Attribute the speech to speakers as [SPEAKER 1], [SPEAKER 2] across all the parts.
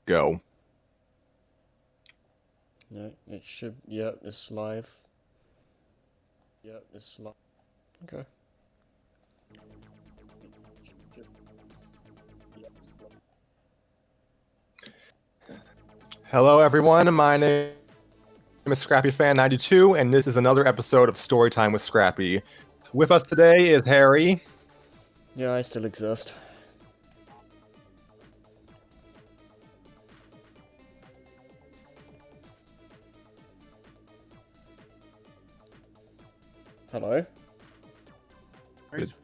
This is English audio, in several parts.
[SPEAKER 1] Go.
[SPEAKER 2] No, it should. Yep, it's live. Yep, it's live. Okay.
[SPEAKER 1] Hello, everyone. My name is Scrappy Fan 92, and this is another episode of Storytime with Scrappy. With us today is Harry.
[SPEAKER 2] Yeah, I still exist. Hello.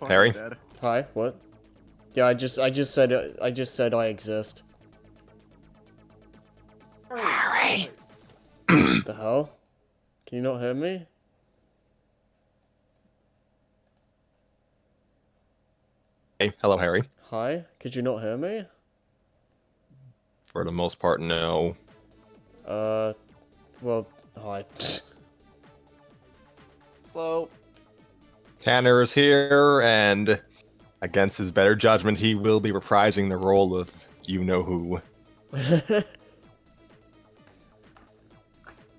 [SPEAKER 1] Harry.
[SPEAKER 3] Dead.
[SPEAKER 2] Hi. What? Yeah, I just said I exist.
[SPEAKER 1] Harry.
[SPEAKER 2] What the hell? Can you not hear me?
[SPEAKER 1] Hey, hello, Harry.
[SPEAKER 2] Hi. Could you not hear me?
[SPEAKER 1] For the most part, no.
[SPEAKER 2] Well, hi.
[SPEAKER 3] Hello.
[SPEAKER 1] Tanner is here, and against his better judgment, he will be reprising the role of you-know-who.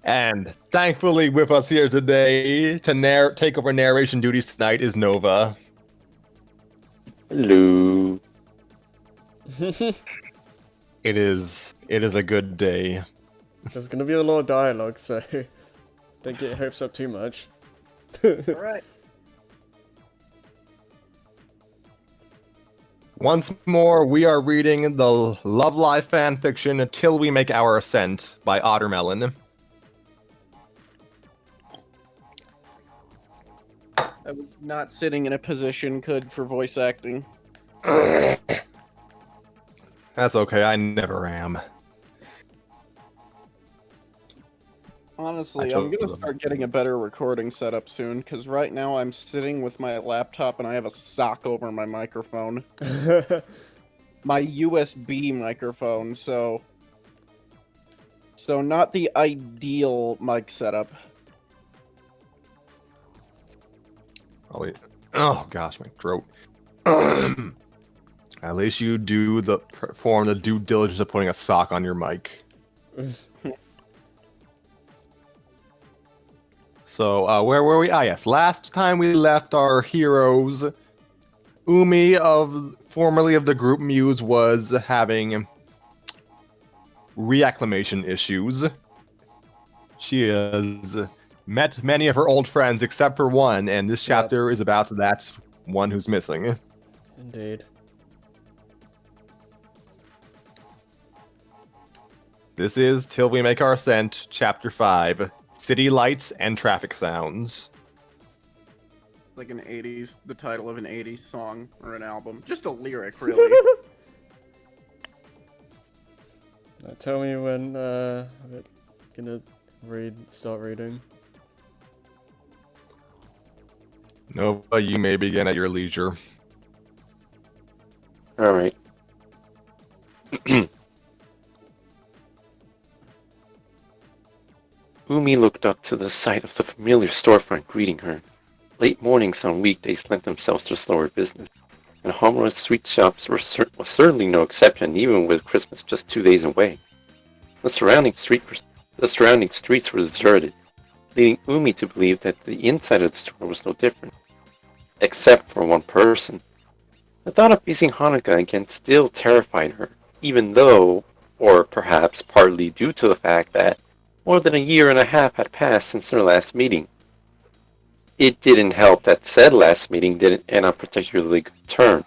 [SPEAKER 1] And thankfully with us here today to take over narration duties tonight is Nova.
[SPEAKER 4] Hello.
[SPEAKER 1] It is a good day.
[SPEAKER 2] There's gonna be a lot of dialogue, so don't get your hopes up too much.
[SPEAKER 3] Alright.
[SPEAKER 1] Once more, we are reading the Love Live fanfiction Till We Make Our Ascent by Ottermelon.
[SPEAKER 3] I was not sitting in a position good for voice acting.
[SPEAKER 1] That's okay, I never am.
[SPEAKER 3] Honestly, I'm gonna start getting a better recording setup soon, because right now I'm sitting with my laptop and I have a sock over my microphone. My USB microphone, so not the ideal mic setup.
[SPEAKER 1] Oh gosh, my throat. At least you perform the due diligence of putting a sock on your mic. So, where were we? Ah, yes. Last time we left our heroes, Umi, formerly of the group Muse, was having reacclimation issues. She has met many of her old friends except for one, and this chapter is about that one who's missing.
[SPEAKER 2] Indeed.
[SPEAKER 1] This is Till We Make Our Ascent, Chapter 5, City Lights and Traffic Sounds.
[SPEAKER 3] Like the title of an 80s song or an album. Just a lyric, really.
[SPEAKER 2] Tell me when I'm gonna start reading.
[SPEAKER 1] Nova, you may begin at your leisure.
[SPEAKER 4] Alright. Umi looked up to the sight of the familiar storefront greeting her. Late mornings on weekdays lent themselves to slower business, and Homer's sweet shops was certainly no exception, even with Christmas just 2 days away. The surrounding streets were deserted, leading Umi to believe that the inside of the store was no different, except for one person. The thought of facing Hanukkah again still terrified her, even though, or perhaps partly due to the fact that more than a year and a half had passed since their last meeting. It didn't help that said last meeting didn't end on particularly good terms.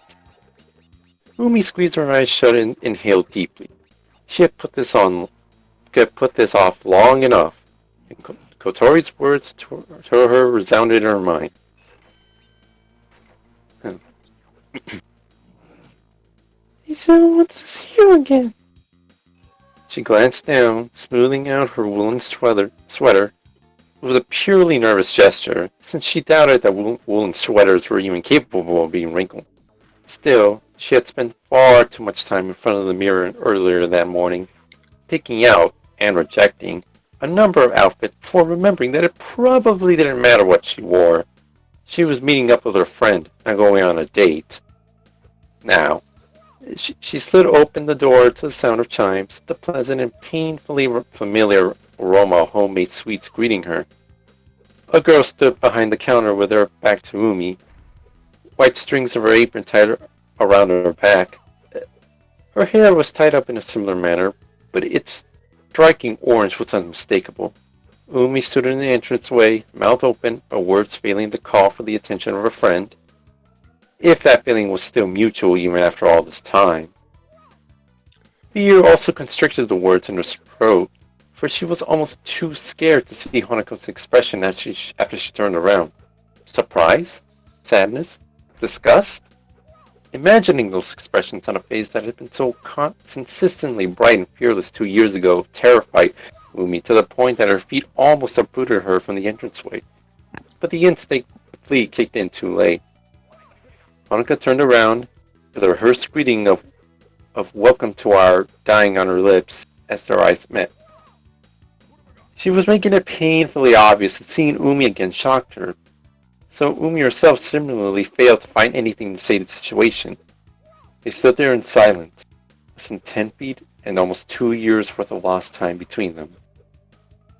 [SPEAKER 4] Umi squeezed her eyes shut and inhaled deeply. She had put this off long enough, and Kotori's words to her resounded in her mind. He still wants to see you again. She glanced down, smoothing out her woolen sweater. It was a purely nervous gesture, since she doubted that woolen sweaters were even capable of being wrinkled. Still, she had spent far too much time in front of the mirror earlier that morning, picking out, and rejecting, a number of outfits before remembering that it probably didn't matter what she wore. She was meeting up with her friend, not going on a date. Now, She slid open the door to the sound of chimes, the pleasant and painfully familiar aroma of homemade sweets greeting her. A girl stood behind the counter with her back to Umi, white strings of her apron tied around her back. Her hair was tied up in a similar manner, but its striking orange was unmistakable. Umi stood in the entranceway, mouth open, her words failing to call for the attention of her friend, if that feeling was still mutual even after all this time. Fear also constricted the words in her throat, for she was almost too scared to see Honoko's expression after she turned around. Surprise? Sadness? Disgust? Imagining those expressions on a face that had been so consistently bright and fearless 2 years ago terrified Umi to the point that her feet almost uprooted her from the entranceway. But the instinct to flee kicked in too late. Honoka turned around, with a rehearsed greeting of welcome to our dying on her lips as their eyes met. She was making it painfully obvious that seeing Umi again shocked her, so Umi herself similarly failed to find anything to say to the situation. They stood there in silence, less than 10 feet and almost 2 years worth of lost time between them.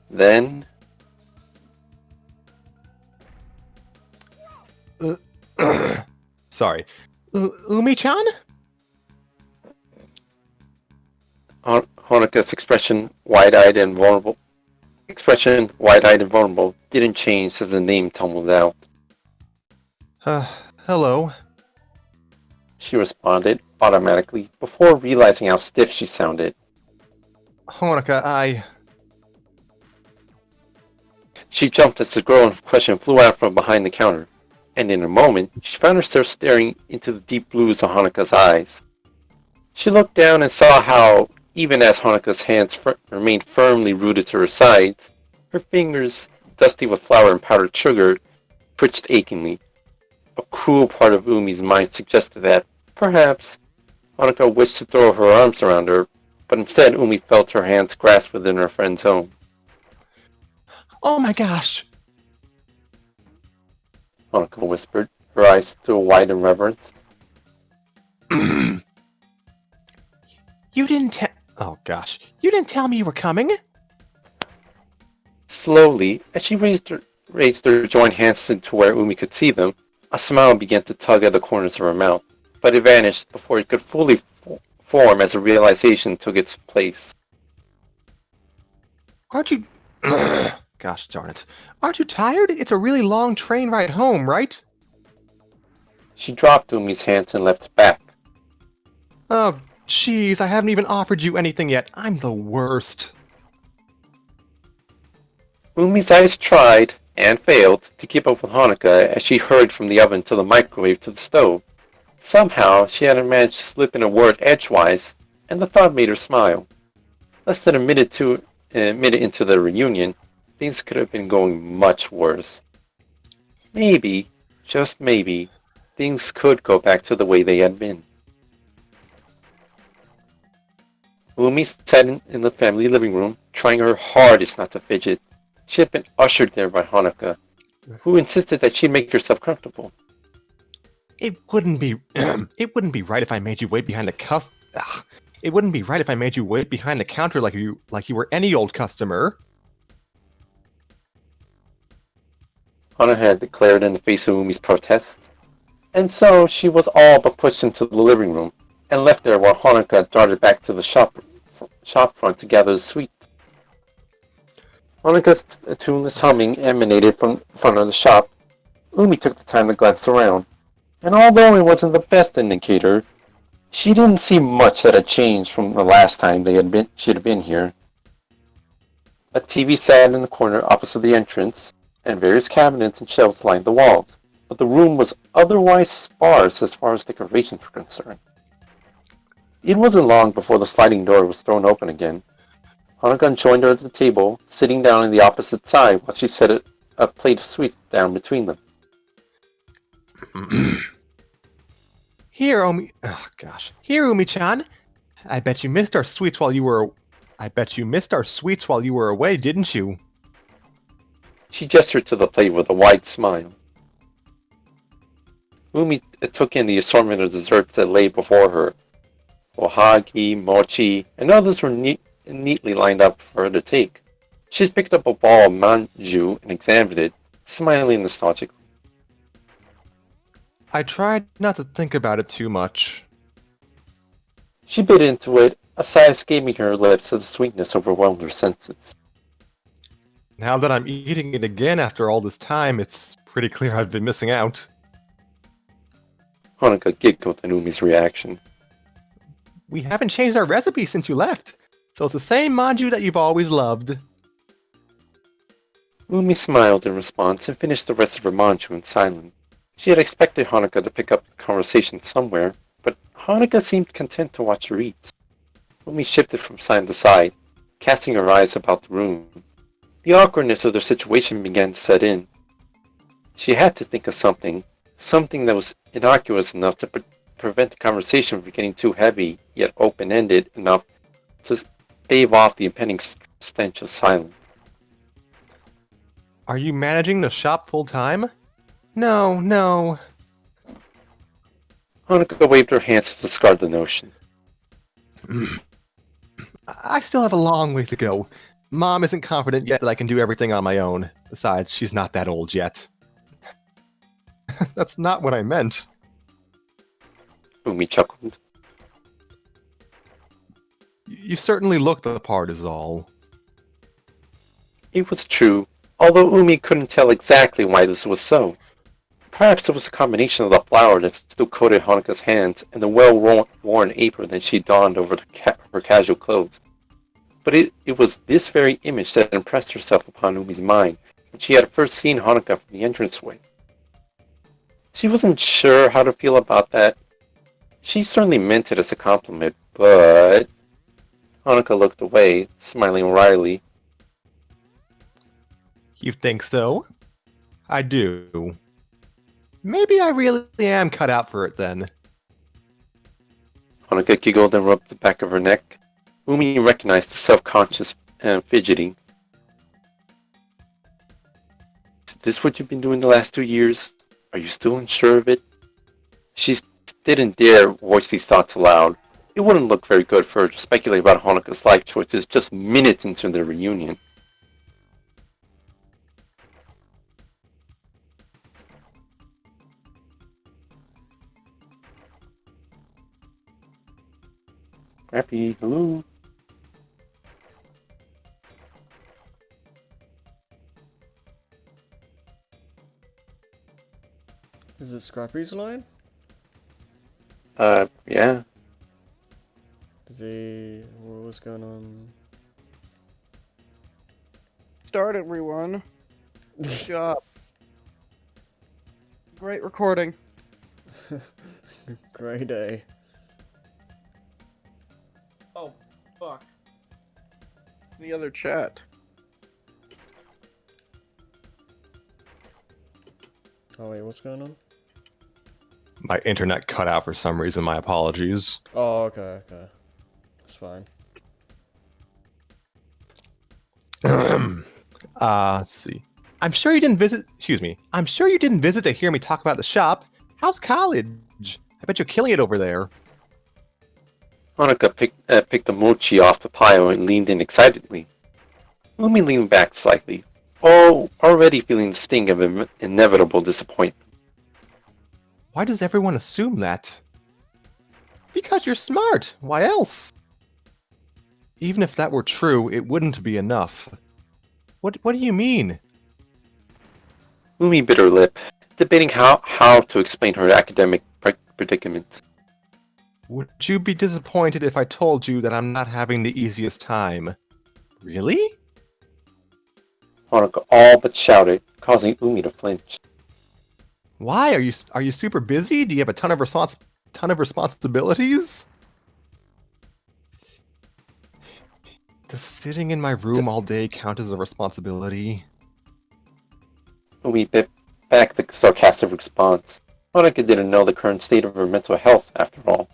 [SPEAKER 4] Then...
[SPEAKER 1] Sorry. Umi-chan?
[SPEAKER 4] Honoka's expression, wide-eyed and vulnerable, didn't change as the name tumbled out.
[SPEAKER 1] Hello.
[SPEAKER 4] She responded automatically before realizing how stiff she sounded.
[SPEAKER 1] Honoka,
[SPEAKER 4] She jumped as the girl in question flew out from behind the counter, and in a moment she found herself staring into the deep blues of Honoka's eyes. She looked down and saw how, even as Honoka's hands remained firmly rooted to her sides, her fingers, dusty with flour and powdered sugar, twitched achingly. A cruel part of Umi's mind suggested that, perhaps, Honoka wished to throw her arms around her, but instead Umi felt her hands grasped within her friend's own.
[SPEAKER 1] Oh my gosh!
[SPEAKER 4] Honoka whispered, her eyes still wide in reverence.
[SPEAKER 1] You didn't Oh gosh. You didn't tell me you were coming?
[SPEAKER 4] Slowly, as she raised her joined hands to where Umi could see them, a smile began to tug at the corners of her mouth, but it vanished before it could fully form as a realization took its place.
[SPEAKER 1] Aren't you... Gosh darn it. Aren't you tired? It's a really long train ride home, right?
[SPEAKER 4] She dropped Umi's hands and leapt back.
[SPEAKER 1] Oh, jeez, I haven't even offered you anything yet. I'm the worst.
[SPEAKER 4] Umi's eyes tried, and failed, to keep up with Honoka as she hurried from the oven to the microwave to the stove. Somehow, she hadn't managed to slip in a word edgewise, and the thought made her smile. Less than a minute into the reunion, things could have been going much worse. Maybe, just maybe, things could go back to the way they had been. Umi sat in the family living room, trying her hardest not to fidget. She had been ushered there by Honoka, who insisted that she make herself comfortable.
[SPEAKER 1] It wouldn't be... it wouldn't be right if I made you wait behind the It wouldn't be right if I made you wait behind the counter like you were any old customer.
[SPEAKER 4] Honoka had declared in the face of Umi's protests, and so she was all but pushed into the living room, and left there while Honoka darted back to the shop front to gather the sweets. Honoka's tuneless humming emanated from the front of the shop. Umi took the time to glance around, and although it wasn't the best indicator, she didn't see much that had changed from the last time she'd been here. A TV sat in the corner opposite the entrance, and various cabinets and shelves lined the walls, but the room was otherwise sparse as far as decorations were concerned. It wasn't long before the sliding door was thrown open again. Honoka joined her at the table, sitting down on the opposite side while she set a plate of sweets down between them.
[SPEAKER 1] Here, Umi-chan. I bet you missed our sweets while you were away, didn't you?
[SPEAKER 4] She gestured to the plate with a wide smile. Umi took in the assortment of desserts that lay before her, ohagi, mochi, and others were neatly lined up for her to take. She picked up a ball of manju and examined it, smiling nostalgically.
[SPEAKER 1] I tried not to think about it too much.
[SPEAKER 4] She bit into it, a sigh escaping her lips as the sweetness overwhelmed her senses.
[SPEAKER 1] Now that I'm eating it again after all this time, it's pretty clear I've been missing out.
[SPEAKER 4] Hanukkah giggled at Umi's reaction.
[SPEAKER 1] We haven't changed our recipe since you left, so it's the same manju that you've always loved.
[SPEAKER 4] Umi smiled in response and finished the rest of her manju in silence. She had expected Hanukkah to pick up the conversation somewhere, but Hanukkah seemed content to watch her eat. Umi shifted from side to side, casting her eyes about the room. The awkwardness of their situation began to set in. She had to think of something that was innocuous enough to prevent the conversation from getting too heavy, yet open-ended enough to stave off the impending stench of silence.
[SPEAKER 1] Are you managing the shop full time? No.
[SPEAKER 4] Hanukkah waved her hands to discard the notion.
[SPEAKER 1] I still have a long way to go. Mom isn't confident yet that I can do everything on my own. Besides, she's not that old yet. That's not what I meant.
[SPEAKER 4] Umi chuckled.
[SPEAKER 1] You certainly look the part is all.
[SPEAKER 4] It was true, although Umi couldn't tell exactly why this was so. Perhaps it was a combination of the flour that still coated Hanukkah's hands and the well-worn apron that she donned over her casual clothes. But it was this very image that impressed herself upon Umi's mind when she had first seen Hanukkah from the entranceway. She wasn't sure how to feel about that. She certainly meant it as a compliment, but... Hanukkah looked away, smiling wryly.
[SPEAKER 1] You think so? I do. Maybe I really am cut out for it then.
[SPEAKER 4] Hanukkah giggled and rubbed the back of her neck. Umi recognized the self-conscious and fidgeting. Is this what you've been doing the last 2 years? Are you still unsure of it? She didn't dare voice these thoughts aloud. It wouldn't look very good for her to speculate about Hanukkah's life choices just minutes into their reunion. Scrappy, hello?
[SPEAKER 2] Is it Scrappy's line?
[SPEAKER 4] Yeah.
[SPEAKER 2] What's going on?
[SPEAKER 3] Start, everyone. Good job. Great recording.
[SPEAKER 2] Great day.
[SPEAKER 3] Oh, fuck. The other chat.
[SPEAKER 2] Oh wait, what's going on?
[SPEAKER 1] My internet cut out for some reason, my apologies.
[SPEAKER 2] Oh, okay. That's fine.
[SPEAKER 1] Let's see. I'm sure you didn't visit to hear me talk about the shop. How's college? I bet you're killing it over there.
[SPEAKER 4] Hanukkah picked the mochi off the pile and leaned in excitedly. Umi leaned back slightly, already feeling the sting of inevitable disappointment.
[SPEAKER 1] Why does everyone assume that? Because you're smart. Why else? Even if that were true, it wouldn't be enough. What do you mean?
[SPEAKER 4] Umi bit her lip, debating how to explain her academic predicament.
[SPEAKER 1] Would you be disappointed if I told you that I'm not having the easiest time? Really?
[SPEAKER 4] Hanukkah all but shouted, causing Umi to flinch.
[SPEAKER 1] Why? Are you super busy? Do you have a ton of responsibilities? Does sitting in my room all day count as a responsibility?
[SPEAKER 4] Umi bit back the sarcastic response. Hanukkah didn't know the current state of her mental health, after all.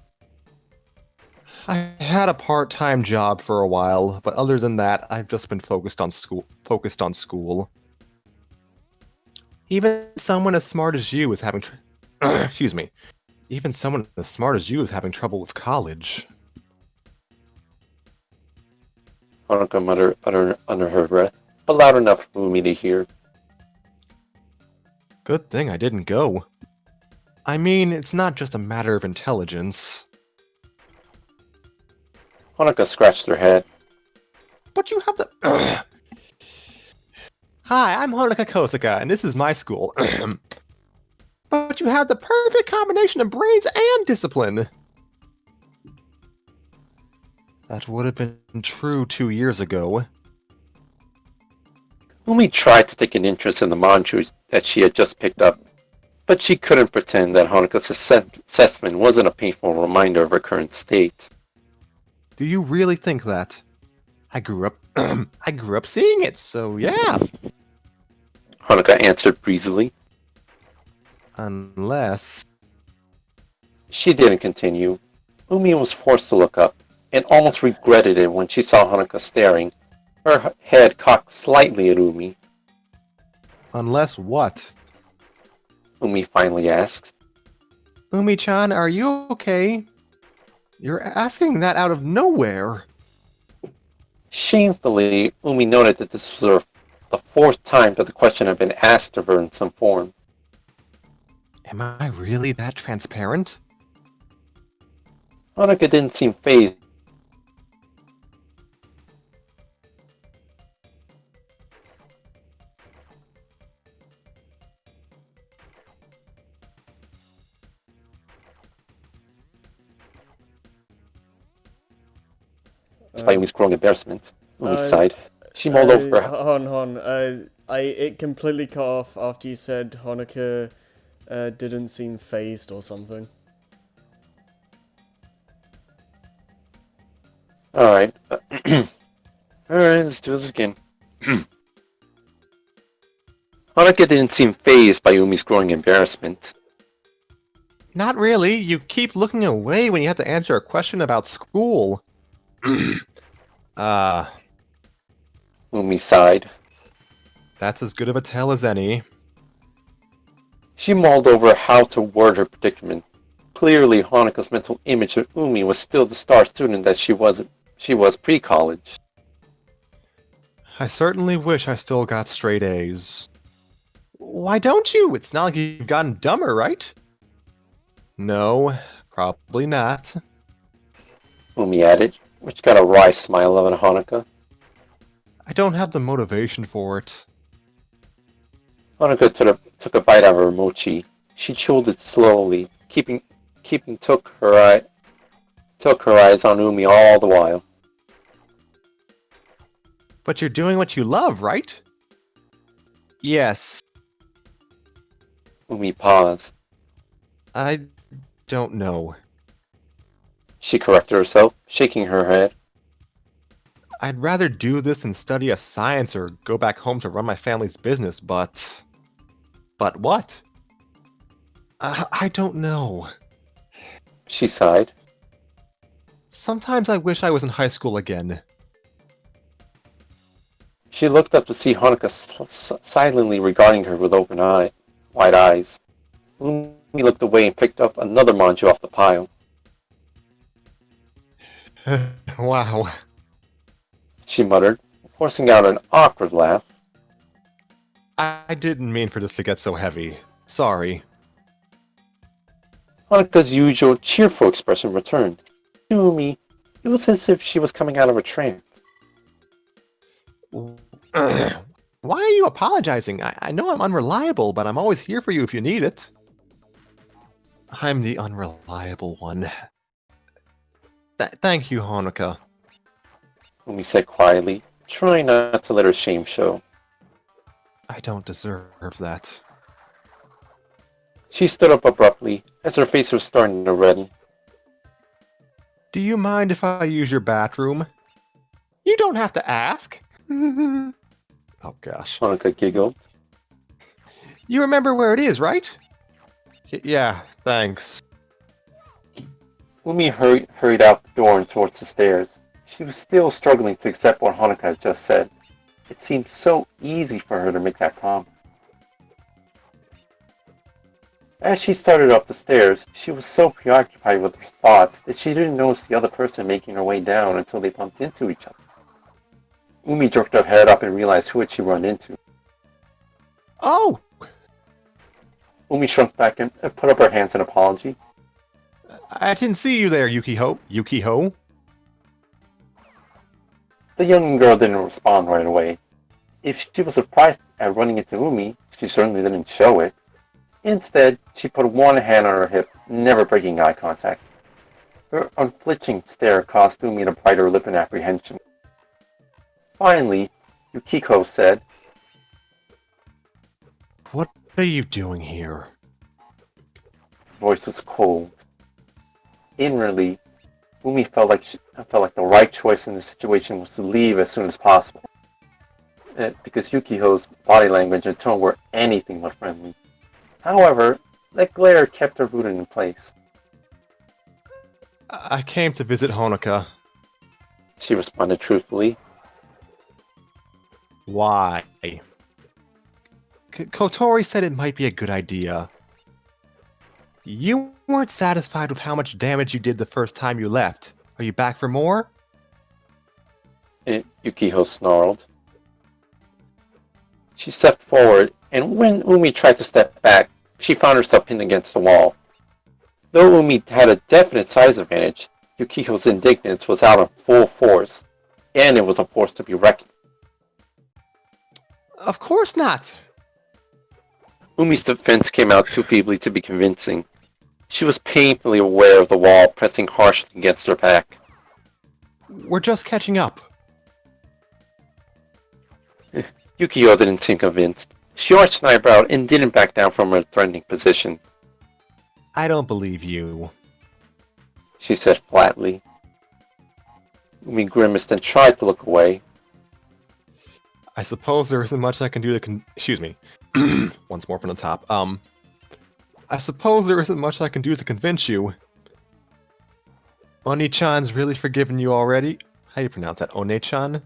[SPEAKER 1] I had a part-time job for a while, but other than that, I've just been focused on school. Even someone as smart as you is having Even someone as smart as you is having trouble with college.
[SPEAKER 4] Hanuka muttered under her breath, but loud enough for Umi to hear.
[SPEAKER 1] Good thing I didn't go. I mean, it's not just a matter of intelligence.
[SPEAKER 4] Hanuka scratched her head.
[SPEAKER 1] But you have the... Hi, I'm Honoka Kosaka, and this is my school. But you have the perfect combination of brains and discipline. That would have been true 2 years ago.
[SPEAKER 4] Umi tried to take an interest in the manju that she had just picked up, but she couldn't pretend that Hanuka's assessment wasn't a painful reminder of her current state.
[SPEAKER 1] Do you really think that? I grew up seeing it, so yeah.
[SPEAKER 4] Hanuka answered breezily.
[SPEAKER 1] Unless...
[SPEAKER 4] She didn't continue. Umi was forced to look up, and almost regretted it when she saw Hanuka staring, her head cocked slightly at Umi.
[SPEAKER 1] Unless what?
[SPEAKER 4] Umi finally asked.
[SPEAKER 1] Umi-chan, are you okay? You're asking that out of nowhere.
[SPEAKER 4] Shamefully, Umi noted that this was the fourth time that the question had been asked of her in some form.
[SPEAKER 1] Am I really that transparent?
[SPEAKER 4] Hanuka didn't seem fazed. By Umi's growing embarrassment. Umi sighed. She mulled over.
[SPEAKER 2] Hon. It completely cut off after you said Hanuka didn't seem phased or something.
[SPEAKER 4] Alright. Alright, let's do this again. Hanuka didn't seem fazed by Umi's growing embarrassment.
[SPEAKER 1] Not really. You keep looking away when you have to answer a question about school.
[SPEAKER 4] Umi sighed.
[SPEAKER 1] That's as good of a tell as any.
[SPEAKER 4] She mulled over how to word her predicament. Clearly, Hanuka's mental image of Umi was still the star student that she was pre-college.
[SPEAKER 1] I certainly wish I still got straight A's. Why don't you? It's not like you've gotten dumber, right? No, probably not.
[SPEAKER 4] Umi added, which got a wry smile out of Hanuka.
[SPEAKER 1] I don't have the motivation for it.
[SPEAKER 4] Hanuka took a bite out of her mochi. She chewed it slowly, took her eyes on Umi all the while.
[SPEAKER 1] But you're doing what you love, right? Yes.
[SPEAKER 4] Umi paused.
[SPEAKER 1] I don't know.
[SPEAKER 4] She corrected herself, shaking her head.
[SPEAKER 1] I'd rather do this than study a science or go back home to run my family's business, but... But what? I don't know.
[SPEAKER 4] She sighed.
[SPEAKER 1] Sometimes I wish I was in high school again.
[SPEAKER 4] She looked up to see Hanuka silently regarding her with wide eyes. Umi looked away and picked up another manju off the pile.
[SPEAKER 1] Wow.
[SPEAKER 4] She muttered, forcing out an awkward laugh.
[SPEAKER 1] I didn't mean for this to get so heavy. Sorry.
[SPEAKER 4] Hanuka's usual cheerful expression returned. To Umi, it was as if she was coming out of a trance.
[SPEAKER 1] Why are you apologizing? I know I'm unreliable, but I'm always here for you if you need it. I'm the unreliable one. Thank you, Hanuka.
[SPEAKER 4] Umi said quietly, trying not to let her shame show.
[SPEAKER 1] I don't deserve that.
[SPEAKER 4] She stood up abruptly, as her face was starting to redden.
[SPEAKER 1] Do you mind if I use your bathroom? You don't have to ask. Oh gosh.
[SPEAKER 4] Hanuka giggled.
[SPEAKER 1] You remember where it is, right? Yeah, thanks.
[SPEAKER 4] Umi hurried out the door and towards the stairs. She was still struggling to accept what Hanuka had just said. It seemed so easy for her to make that promise. As she started up the stairs, she was so preoccupied with her thoughts that she didn't notice the other person making her way down until they bumped into each other. Umi jerked her head up and realized who had she run into.
[SPEAKER 1] Oh!
[SPEAKER 4] Umi shrunk back and put up her hands in apology.
[SPEAKER 1] I didn't see you there, Yukiho. Yukiho?
[SPEAKER 4] The young girl didn't respond right away. If she was surprised at running into Umi, she certainly didn't show it. Instead, she put one hand on her hip, never breaking eye contact. Her unflinching stare caused Umi to bite her lip in apprehension. Finally, Yukiko said,
[SPEAKER 1] What are you doing here?
[SPEAKER 4] her voice was cold. Inwardly, Umi felt like the right choice in this situation was to leave as soon as possible. Because Yukiko's body language and tone were anything but friendly. However, that glare kept her rooted in place.
[SPEAKER 1] I came to visit Honoka.
[SPEAKER 4] She responded truthfully.
[SPEAKER 1] Why? Kotori said it might be a good idea. You weren't satisfied with how much damage you did the first time you left. Are you back for more?
[SPEAKER 4] Yukiko snarled. She stepped forward, and when Umi tried to step back, she found herself pinned against the wall. Though Umi had a definite size advantage, Yukiko's indignance was out in full force, and it was a force to be reckoned.
[SPEAKER 1] Of course not!
[SPEAKER 4] Umi's defense came out too feebly to be convincing. She was painfully aware of the wall pressing harshly against her back.
[SPEAKER 1] We're just catching up.
[SPEAKER 4] Yukiko didn't seem convinced. She arched an eyebrow and didn't back down from her threatening position.
[SPEAKER 1] I don't believe you.
[SPEAKER 4] She said flatly. Umi grimaced and tried to look away.
[SPEAKER 1] I suppose there isn't much I can do to excuse me. Once more from the top. I suppose there isn't much I can do to convince you. Oni-chan's really forgiven you already? How do you pronounce that? One-chan?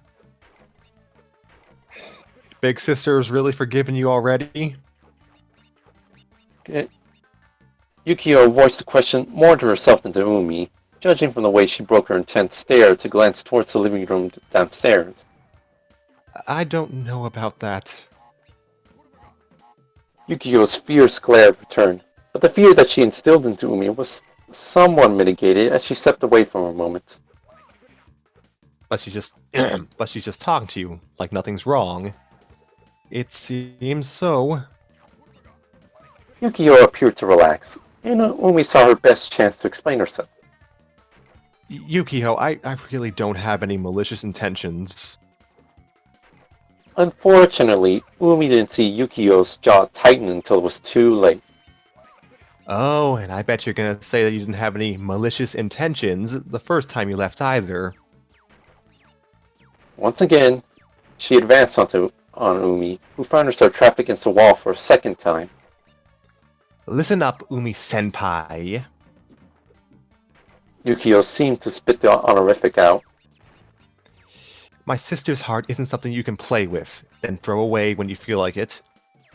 [SPEAKER 1] Big sister's really forgiven you already?
[SPEAKER 4] Yukiko voiced the question more to herself than to Umi, judging from the way she broke her intense stare to glance towards the living room downstairs.
[SPEAKER 1] I don't know about that.
[SPEAKER 4] Yukiko's fierce glare returned, but the fear that she instilled into Umi was somewhat mitigated as she stepped away from her a moment.
[SPEAKER 1] But she's just talking to you like nothing's wrong. It seems so.
[SPEAKER 4] Yukiko appeared to relax, and Umi saw her best chance to explain herself.
[SPEAKER 1] Yukiko, I really don't have any malicious intentions.
[SPEAKER 4] Unfortunately, Umi didn't see Yukiko's jaw tighten until it was too late.
[SPEAKER 1] Oh, and I bet you're gonna say that you didn't have any malicious intentions the first time you left either.
[SPEAKER 4] Once again, she advanced on Umi, who found herself trapped against the wall for a second time.
[SPEAKER 1] Listen up, Umi-senpai.
[SPEAKER 4] Yukiko seemed to spit the honorific out.
[SPEAKER 1] My sister's heart isn't something you can play with, then throw away when you feel like it.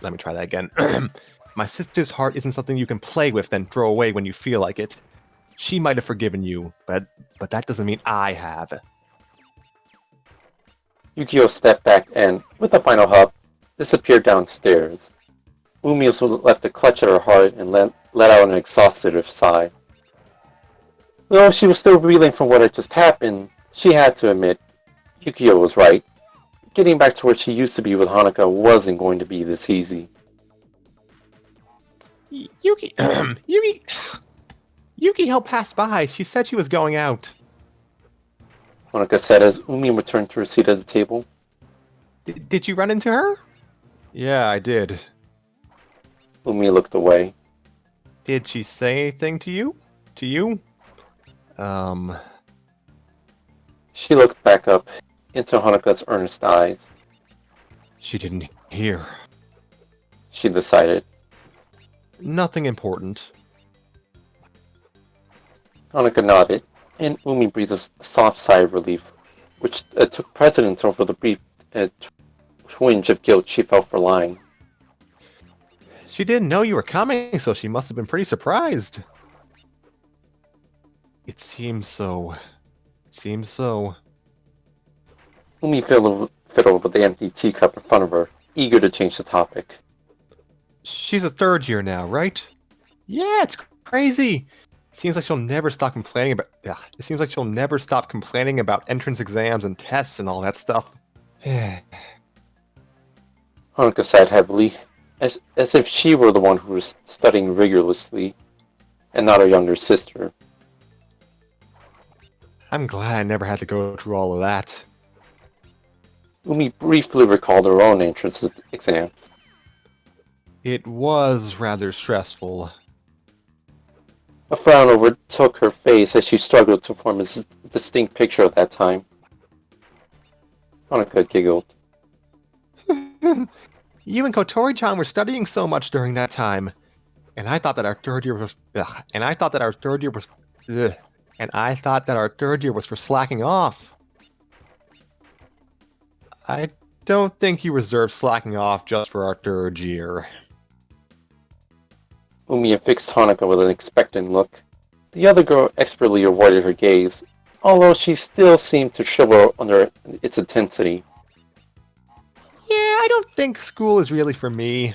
[SPEAKER 1] Let me try that again. My sister's heart isn't something you can play with, then throw away when you feel like it. She might have forgiven you, but that doesn't mean I have.
[SPEAKER 4] Yukiko stepped back and, with a final huff, disappeared downstairs. Umi was left to clutch at her heart and let out an exhaustive sigh. Though she was still reeling from what had just happened, she had to admit, Yukiko was right. Getting back to where she used to be with Hanukkah wasn't going to be this easy.
[SPEAKER 1] Yukiko passed by. She said she was going out.
[SPEAKER 4] Hanukkah said as Umi returned to her seat at the table.
[SPEAKER 1] Did you run into her? Yeah, I did.
[SPEAKER 4] Umi looked away.
[SPEAKER 1] Did she say anything to you? To you?
[SPEAKER 4] She looked back up into Hanukkah's earnest eyes.
[SPEAKER 1] She didn't hear.
[SPEAKER 4] She decided.
[SPEAKER 1] Nothing important.
[SPEAKER 4] Hanukkah nodded, and Umi breathed a soft sigh of relief, which took precedence over the brief twinge of guilt she felt for lying.
[SPEAKER 1] She didn't know you were coming, so she must have been pretty surprised. It seems so. It seems so.
[SPEAKER 4] Umi filled fiddled with the empty teacup in front of her, eager to change the topic.
[SPEAKER 1] She's a third year now, right? Yeah, it's crazy. It seems like she'll never stop complaining about. Ugh, it seems like she'll never stop complaining about entrance exams and tests and all that stuff.
[SPEAKER 4] Hanukkah sighed heavily, as if she were the one who was studying rigorously, and not her younger sister.
[SPEAKER 1] I'm glad I never had to go through all of that.
[SPEAKER 4] Umi briefly recalled her own entrance exams.
[SPEAKER 1] It was rather stressful.
[SPEAKER 4] A frown overtook her face as she struggled to form a distinct picture of that time. Hanukkah giggled.
[SPEAKER 1] You and Kotori-chan were studying so much during that time, and I thought that our third year was. Ugh, and I thought that our third year was. Ugh, and I thought that our third year was for slacking off. I don't think you reserved slacking off just for our third year.
[SPEAKER 4] Umi fixed Hanukkah with an expectant look. The other girl expertly avoided her gaze, although she still seemed to shiver under its intensity.
[SPEAKER 1] Yeah, I don't think school is really for me.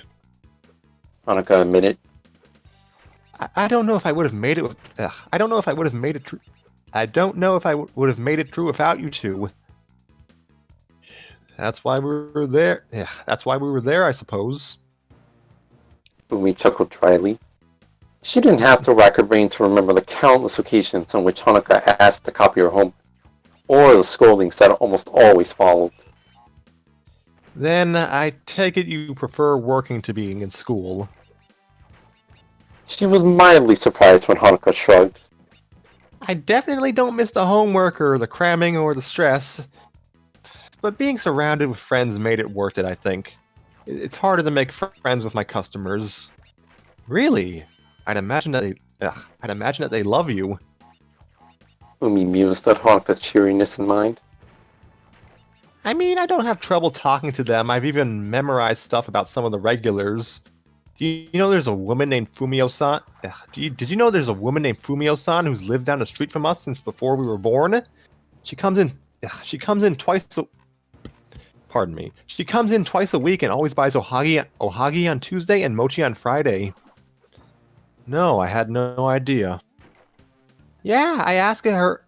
[SPEAKER 4] Hanukkah admitted.
[SPEAKER 1] I don't know if I would have made it. I don't know if I would have made it. I don't know if I would have made it through without you two. That's why we were there. Yeah, that's why we were there, I suppose.
[SPEAKER 4] Umi chuckled dryly. She didn't have to rack her brain to remember the countless occasions on which Hanukkah asked to copy her homework, or the scoldings that almost always followed.
[SPEAKER 1] Then I take it you prefer working to being in school.
[SPEAKER 4] She was mildly surprised when Hanukkah shrugged.
[SPEAKER 1] I definitely don't miss the homework or the cramming or the stress. But being surrounded with friends made it worth it, I think. It's harder to make friends with my customers. Really? I'd imagine that they love you.
[SPEAKER 4] Umi mused at Hanukkah's cheeriness in mind.
[SPEAKER 1] I mean, I don't have trouble talking to them. I've even memorized stuff about some of the regulars. Do you know there's a woman named Fumio-san? Did you know there's a woman named Fumio-san who's lived down the street from us since before we were born? She comes in twice a... Pardon me. She comes in twice a week and always buys ohagi on Tuesday and mochi on Friday. No, I had no idea. Yeah, I ask her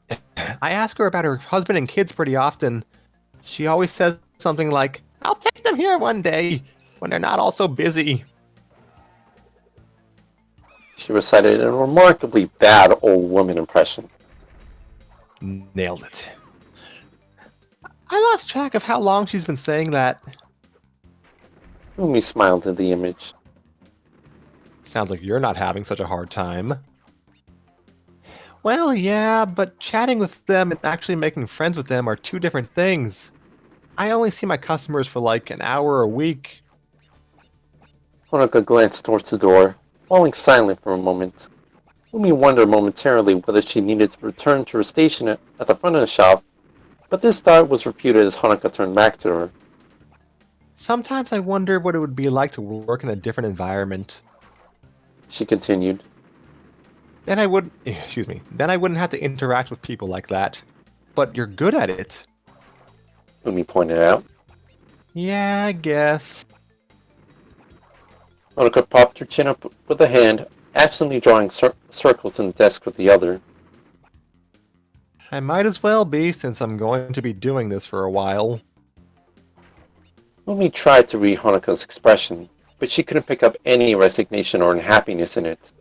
[SPEAKER 1] about her husband and kids pretty often. She always says something like, "I'll take them here one day, when they're not all so busy."
[SPEAKER 4] She recited a remarkably bad old woman impression.
[SPEAKER 1] Nailed it. I lost track of how long she's been saying that.
[SPEAKER 4] Umi smiled at the image.
[SPEAKER 1] Sounds like you're not having such a hard time. Well, yeah, but chatting with them and actually making friends with them are two different things. I only see my customers for like an hour a week.
[SPEAKER 4] Hanukkah glanced towards the door, falling silent for a moment. Umi wondered momentarily whether she needed to return to her station at the front of the shop, but this thought was refuted as Hanukkah turned back to her.
[SPEAKER 1] Sometimes I wonder what it would be like to work in a different environment.
[SPEAKER 4] She continued.
[SPEAKER 1] Then I wouldn't have to interact with people like that. But you're good at it.
[SPEAKER 4] Umi pointed out.
[SPEAKER 1] Yeah, I guess.
[SPEAKER 4] Hanukkah propped her chin up with a hand, absently drawing circles in the desk with the other.
[SPEAKER 1] I might as well be, since I'm going to be doing this for a while.
[SPEAKER 4] Umi tried to read Hanukkah's expression, but she couldn't pick up any resignation or unhappiness in it.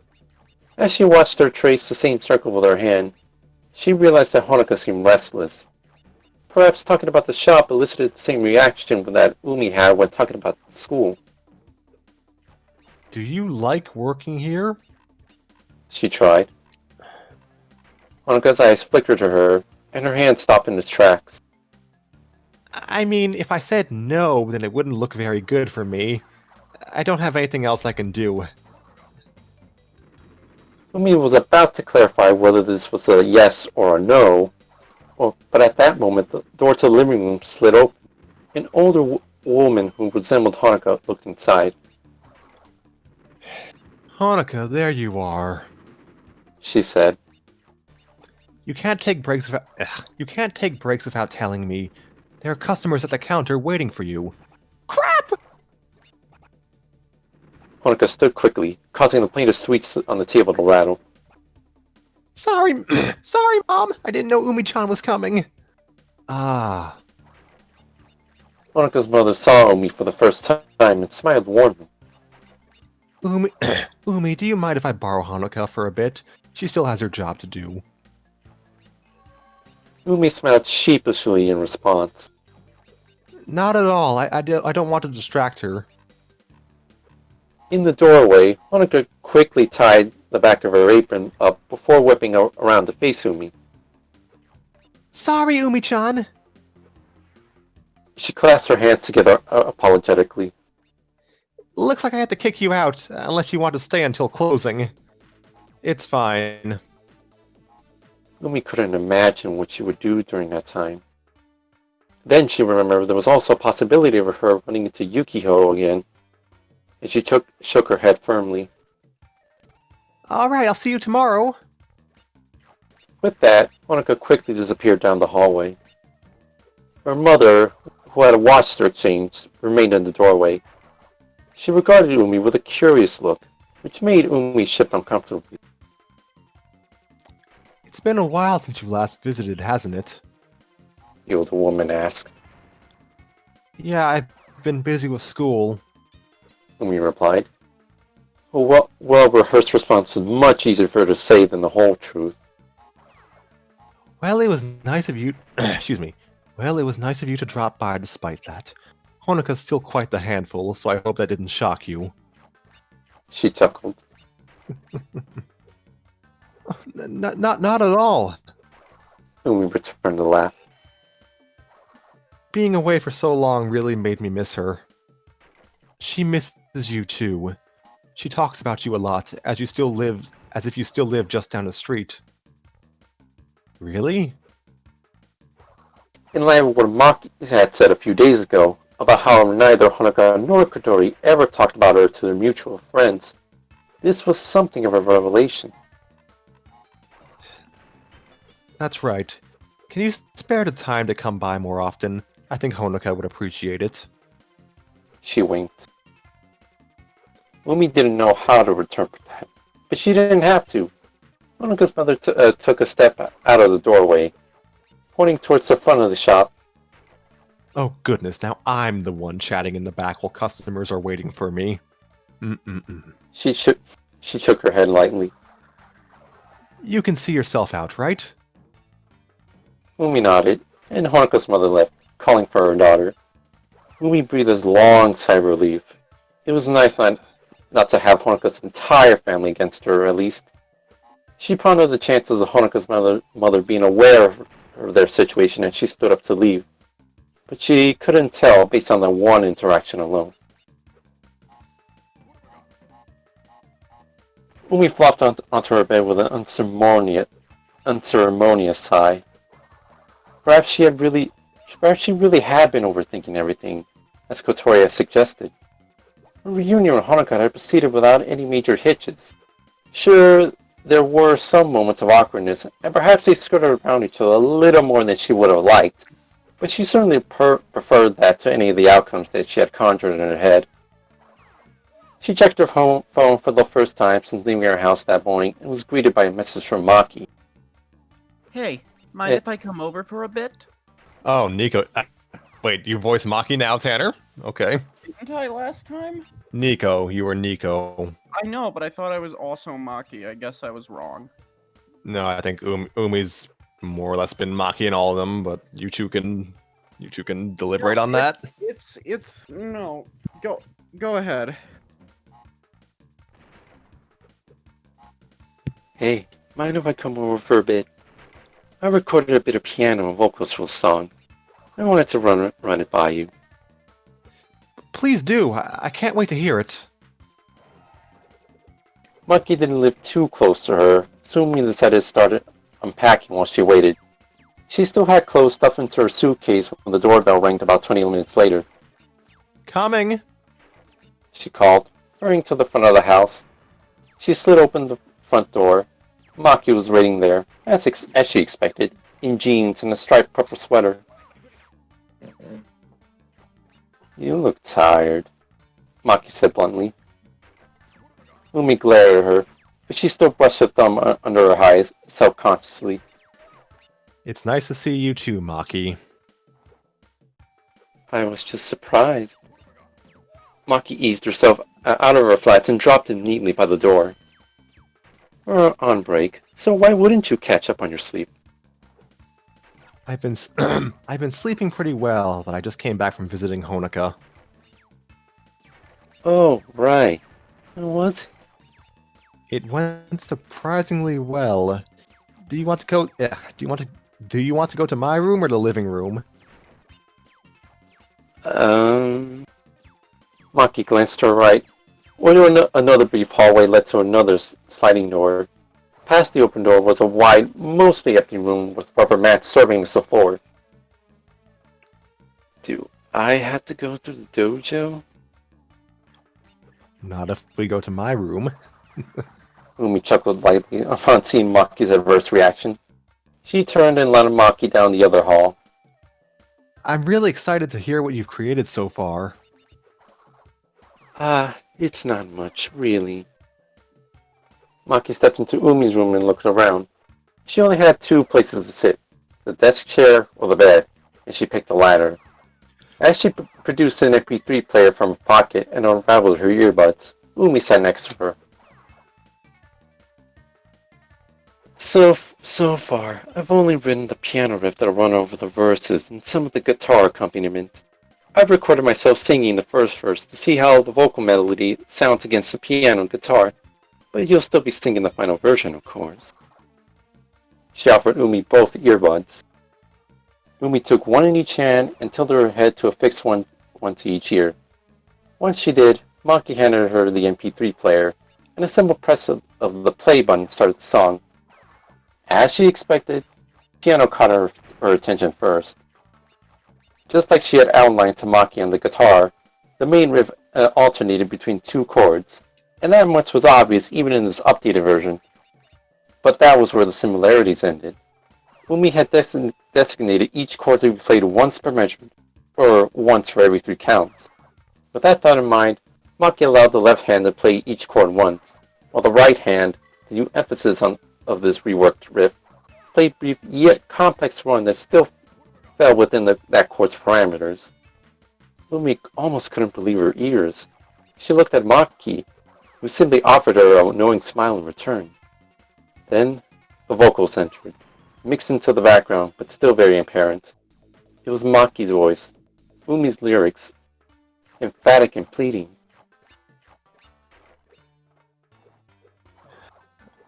[SPEAKER 4] As she watched her trace the same circle with her hand, she realized that Hanukkah seemed restless. Perhaps talking about the shop elicited the same reaction that Umi had when talking about school.
[SPEAKER 1] Do you like working here?
[SPEAKER 4] She tried. Hanukkah's eyes flickered to her, and her hand stopped in its tracks.
[SPEAKER 1] I mean, if I said no, then it wouldn't look very good for me. I don't have anything else I can do.
[SPEAKER 4] Umi was about to clarify whether this was a yes or a no, but at that moment the door to the living room slid open. An older woman who resembled Hanukkah looked inside.
[SPEAKER 1] Hanukkah, there you are.
[SPEAKER 4] She said.
[SPEAKER 1] You can't take breaks without telling me. There are customers at the counter waiting for you. Crap!
[SPEAKER 4] Honoka stood quickly, causing the plate of sweets on the table to rattle.
[SPEAKER 1] Sorry, sorry, Mom. I didn't know Umi-chan was coming. Ah.
[SPEAKER 4] Honoka's mother saw Umi for the first time and smiled warmly.
[SPEAKER 1] Umi, Umi, do you mind if I borrow Honoka for a bit? She still has her job to do.
[SPEAKER 4] Umi smiled sheepishly in response.
[SPEAKER 1] Not at all. I don't want to distract her.
[SPEAKER 4] In the doorway, Honoka quickly tied the back of her apron up before whipping around to face Umi.
[SPEAKER 1] Sorry, Umi-chan.
[SPEAKER 4] She clasped her hands together apologetically.
[SPEAKER 1] Looks like I had to kick you out, unless you want to stay until closing. It's fine.
[SPEAKER 4] Umi couldn't imagine what she would do during that time. Then she remembered there was also a possibility of her running into Yukiho again, and she shook her head firmly.
[SPEAKER 1] Alright, I'll see you tomorrow.
[SPEAKER 4] With that, Honoka quickly disappeared down the hallway. Her mother, who had watched their exchange, remained in the doorway. She regarded Umi with a curious look, which made Umi shift uncomfortably.
[SPEAKER 1] It's been a while since you last visited, hasn't it?
[SPEAKER 4] The older woman asked.
[SPEAKER 1] Yeah, I've been busy with school.
[SPEAKER 4] Umi replied. A well-rehearsed response was much easier for her to say than the whole truth.
[SPEAKER 1] Well, it was nice of you... Excuse me. Well, it was nice of you to drop by despite that. Honoka's still quite the handful, so I hope that didn't shock you.
[SPEAKER 4] She chuckled.
[SPEAKER 1] Not at all.
[SPEAKER 4] Umi returned the laugh.
[SPEAKER 1] Being away for so long really made me miss her. She misses you too. She talks about you a lot, as if you still live just down the street. Really?
[SPEAKER 4] In line with what Maki had said a few days ago about how neither Honoka nor Kotori ever talked about her to their mutual friends, this was something of a revelation.
[SPEAKER 1] That's right. Can you spare the time to come by more often? I think Honoka would appreciate it.
[SPEAKER 4] She winked. Umi didn't know how to interpret that, but she didn't have to. Honoka's mother took a step out of the doorway, pointing towards the front of the shop.
[SPEAKER 1] Oh goodness, now I'm the one chatting in the back while customers are waiting for me.
[SPEAKER 4] She shook her head lightly.
[SPEAKER 1] You can see yourself out, right?
[SPEAKER 4] Umi nodded, and Honoka's mother left, calling for her daughter. Umi breathed a long sigh of relief. It was nice not to have Honoka's entire family against her, at least. She pondered the chances of Honoka's mother being aware of their situation, and she stood up to leave. But she couldn't tell based on the one interaction alone. Umi flopped onto her bed with an unceremonious sigh. Perhaps she really had been overthinking everything, as Kotori had suggested. Her reunion with Honoka had proceeded without any major hitches. Sure, there were some moments of awkwardness, and perhaps they skirted around each other a little more than she would have liked, but she certainly preferred that to any of the outcomes that she had conjured in her head. She checked her phone for the first time since leaving her house that morning and was greeted by a message from Maki.
[SPEAKER 5] Hey, mind if I come over for a bit?
[SPEAKER 1] Oh, Nico. Wait, you voice Maki now, Tanner? Okay.
[SPEAKER 3] Didn't I last time?
[SPEAKER 1] Nico, you were Nico.
[SPEAKER 3] I know, but I thought I was also Maki. I guess I was wrong.
[SPEAKER 1] No, I think Umi's more or less been Maki in all of them, but you two can deliberate on that.
[SPEAKER 3] It's no. Go ahead.
[SPEAKER 4] Hey, mind if I come over for a bit? I recorded a bit of piano and vocals for the song. I wanted to run it by you.
[SPEAKER 1] Please do. I can't wait to hear it.
[SPEAKER 4] Maki didn't live too close to her, so Umi decided to start unpacking while she waited. She still had clothes stuffed into her suitcase when the doorbell rang about 20 minutes later.
[SPEAKER 1] Coming!
[SPEAKER 4] She called, hurrying to the front of the house. She slid open the front door. Maki was waiting there, as she expected, in jeans and a striped purple sweater. You look tired, Maki said bluntly. Umi glared at her, but she still brushed her thumb under her eyes, self-consciously.
[SPEAKER 1] It's nice to see you too, Maki.
[SPEAKER 4] I was just surprised. Maki eased herself out of her flats and dropped in neatly by the door. We're on break, so why wouldn't you catch up on your sleep?
[SPEAKER 1] I've been I've been sleeping pretty well, but I just came back from visiting Honoka.
[SPEAKER 4] Oh, right. How was it?
[SPEAKER 1] It went surprisingly well. Do you want to go? Do you want to go to my room or the living room?
[SPEAKER 4] Maki glanced to her right. Another brief hallway led to another sliding door. Past the open door was a wide, mostly empty room with rubber mats serving as the floor. Do I have to go through the dojo?
[SPEAKER 1] Not if we go to my room.
[SPEAKER 4] Umi chuckled lightly upon seeing Maki's adverse reaction. She turned and led Maki down the other hall.
[SPEAKER 1] I'm really excited to hear what you've created so far.
[SPEAKER 4] It's not much, really. Maki stepped into Umi's room and looked around. She only had two places to sit, the desk chair or the bed, and she picked the latter. As she produced an MP3 player from her pocket and unraveled her earbuds, Umi sat next to her. So far, I've only written the piano riff that'll run over the verses and some of the guitar accompaniment. I've recorded myself singing the first verse to see how the vocal melody sounds against the piano and guitar, but you'll still be singing the final version, of course. She offered Umi both earbuds. Umi took one in each hand and tilted her head to affix one to each ear. Once she did, Maki handed her the MP3 player, and a simple press of the play button started the song. As she expected, the piano caught her attention first. Just like she had outlined to Maki on the guitar, the main riff alternated between two chords, and that much was obvious even in this updated version. But that was where the similarities ended. Umi had designated each chord to be played once per measurement, or once for every 3 counts. With that thought in mind, Maki allowed the left hand to play each chord once, while the right hand, the new emphasis of this reworked riff, played brief yet complex run that still fell within that chord's parameters. Umi almost couldn't believe her ears. She looked at Maki, who simply offered her a knowing smile in return. Then, the vocals entered, mixed into the background, but still very apparent. It was Maki's voice, Umi's lyrics, emphatic and pleading.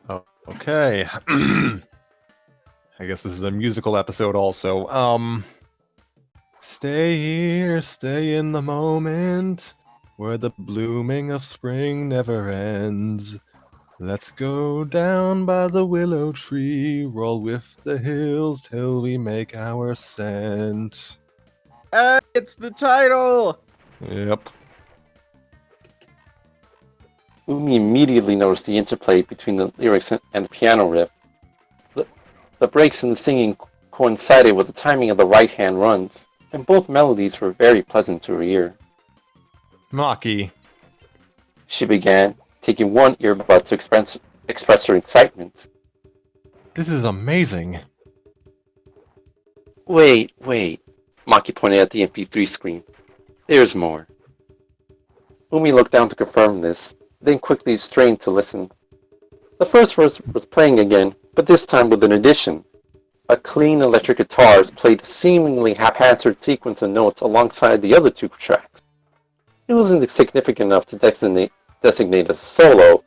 [SPEAKER 1] Oh, okay. I guess this is a musical episode also. Stay here, stay in the moment, where the blooming of spring never ends. Let's go down by the willow tree, roll with the hills till we make our ascent.
[SPEAKER 5] It's the title!
[SPEAKER 1] Yep.
[SPEAKER 4] Umi immediately noticed the interplay between the lyrics and the piano riff. The breaks in the singing coincided with the timing of the right-hand runs, and both melodies were very pleasant to her ear.
[SPEAKER 1] Maki.
[SPEAKER 4] She began, taking one earbud to express her excitement.
[SPEAKER 1] This is amazing.
[SPEAKER 4] Wait. Maki pointed at the MP3 screen. There's more. Umi looked down to confirm this, then quickly strained to listen. The first verse was playing again, but this time with an addition. A clean electric guitar played a seemingly haphazard sequence of notes alongside the other 2 tracks. It wasn't significant enough to designate a solo,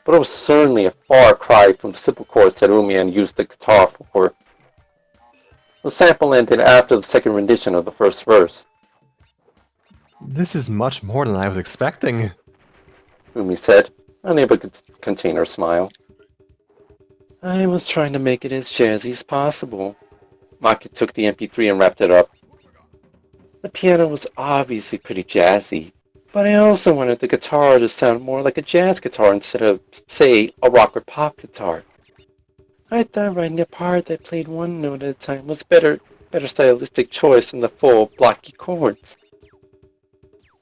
[SPEAKER 4] but it was certainly a far cry from the simple chords that Umi had used the guitar for. The sample ended after the second rendition of the first verse.
[SPEAKER 1] This is much more than I was expecting.
[SPEAKER 4] Umi said, unable to contain her smile. I was trying to make it as jazzy as possible. Maki took the MP3 and wrapped it up. The piano was obviously pretty jazzy, but I also wanted the guitar to sound more like a jazz guitar instead of, say, a rock or pop guitar. I thought writing a part that played one note at a time was better better stylistic choice than the full, blocky chords.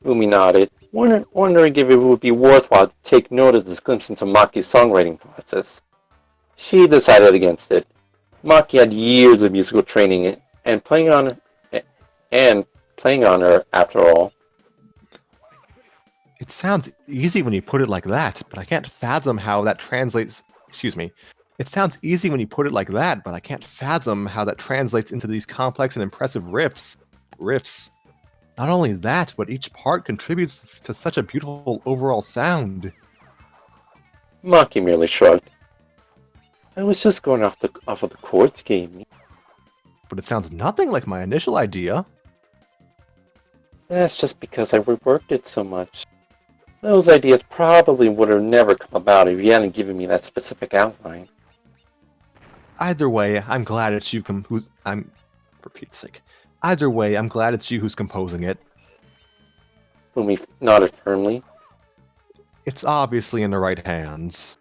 [SPEAKER 4] Umi nodded, wondering if it would be worthwhile to take note of this glimpse into Maki's songwriting process. She decided against it. Maki had years of musical training and playing on her after all.
[SPEAKER 1] It sounds easy when you put it like that, but I can't fathom how that translates. Excuse me. It sounds easy when you put it like that, but I can't fathom how that translates into these complex and impressive riffs. Not only that, but each part contributes to such a beautiful overall sound.
[SPEAKER 4] Maki merely shrugged. I was just going off of the chords you gave me.
[SPEAKER 1] But it sounds nothing like my initial idea.
[SPEAKER 4] That's just because I reworked it so much. Those ideas probably would have never come about if you hadn't given me that specific outline.
[SPEAKER 1] Either way, I'm glad it's you for Pete's sake. Either way, I'm glad it's you who's composing it.
[SPEAKER 4] Umi nodded firmly.
[SPEAKER 1] It's obviously in the right hands.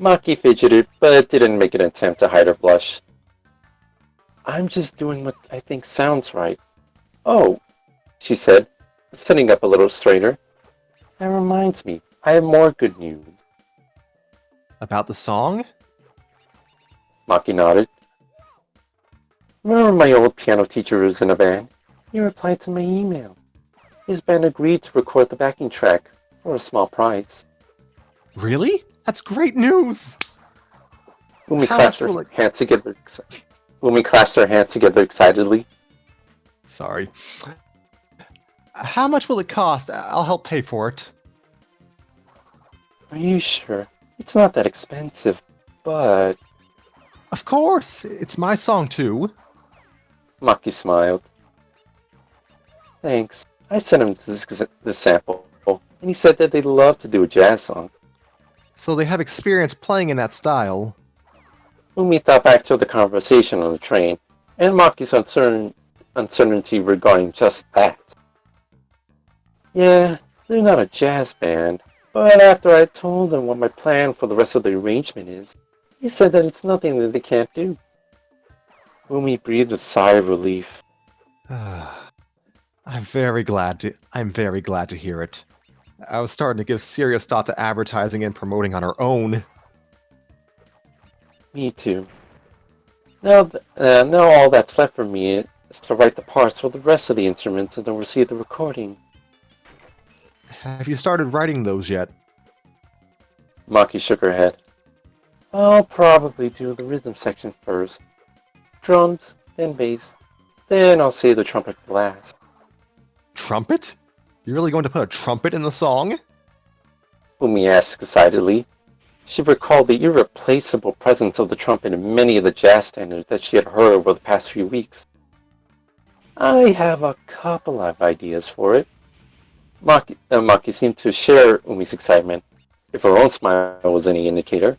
[SPEAKER 4] Maki fidgeted, but didn't make an attempt to hide her blush. I'm just doing what I think sounds right. Oh, she said, sitting up a little straighter. That reminds me, I have more good news.
[SPEAKER 1] About the song?
[SPEAKER 4] Maki nodded. Remember my old piano teacher who was in a band? He replied to my email. His band agreed to record the backing track for a small price.
[SPEAKER 1] Really? That's great news!
[SPEAKER 4] Umi
[SPEAKER 1] How
[SPEAKER 4] clasped
[SPEAKER 1] much
[SPEAKER 4] her
[SPEAKER 1] will it-
[SPEAKER 4] hands together. Umi clasped her hands together excitedly.
[SPEAKER 1] Sorry. How much will it cost? I'll help pay for it.
[SPEAKER 4] Are you sure? It's not that expensive, but...
[SPEAKER 1] Of course! It's my song too.
[SPEAKER 4] Maki smiled. Thanks. I sent him this sample, and he said that they'd love to do a jazz song.
[SPEAKER 1] So they have experience playing in that style.
[SPEAKER 4] Umi thought back to the conversation on the train, and Maki's uncertainty regarding just that. Yeah, they're not a jazz band, but after I told them what my plan for the rest of the arrangement is, he said that it's nothing that they can't do. Umi breathed a sigh of relief.
[SPEAKER 1] I'm very glad to hear it. I was starting to give serious thought to advertising and promoting on our own.
[SPEAKER 4] Me too. Now all that's left for me is to write the parts for the rest of the instruments and oversee the recording.
[SPEAKER 1] Have you started writing those yet?
[SPEAKER 4] Maki shook her head. I'll probably do the rhythm section first. Drums, then bass. Then I'll save the trumpet for last.
[SPEAKER 1] Trumpet? You're really going to put a trumpet in the song?
[SPEAKER 4] Umi asked excitedly. She recalled the irreplaceable presence of the trumpet in many of the jazz standards that she had heard over the past few weeks. I have a couple of ideas for it. Maki seemed to share Umi's excitement, if her own smile was any indicator.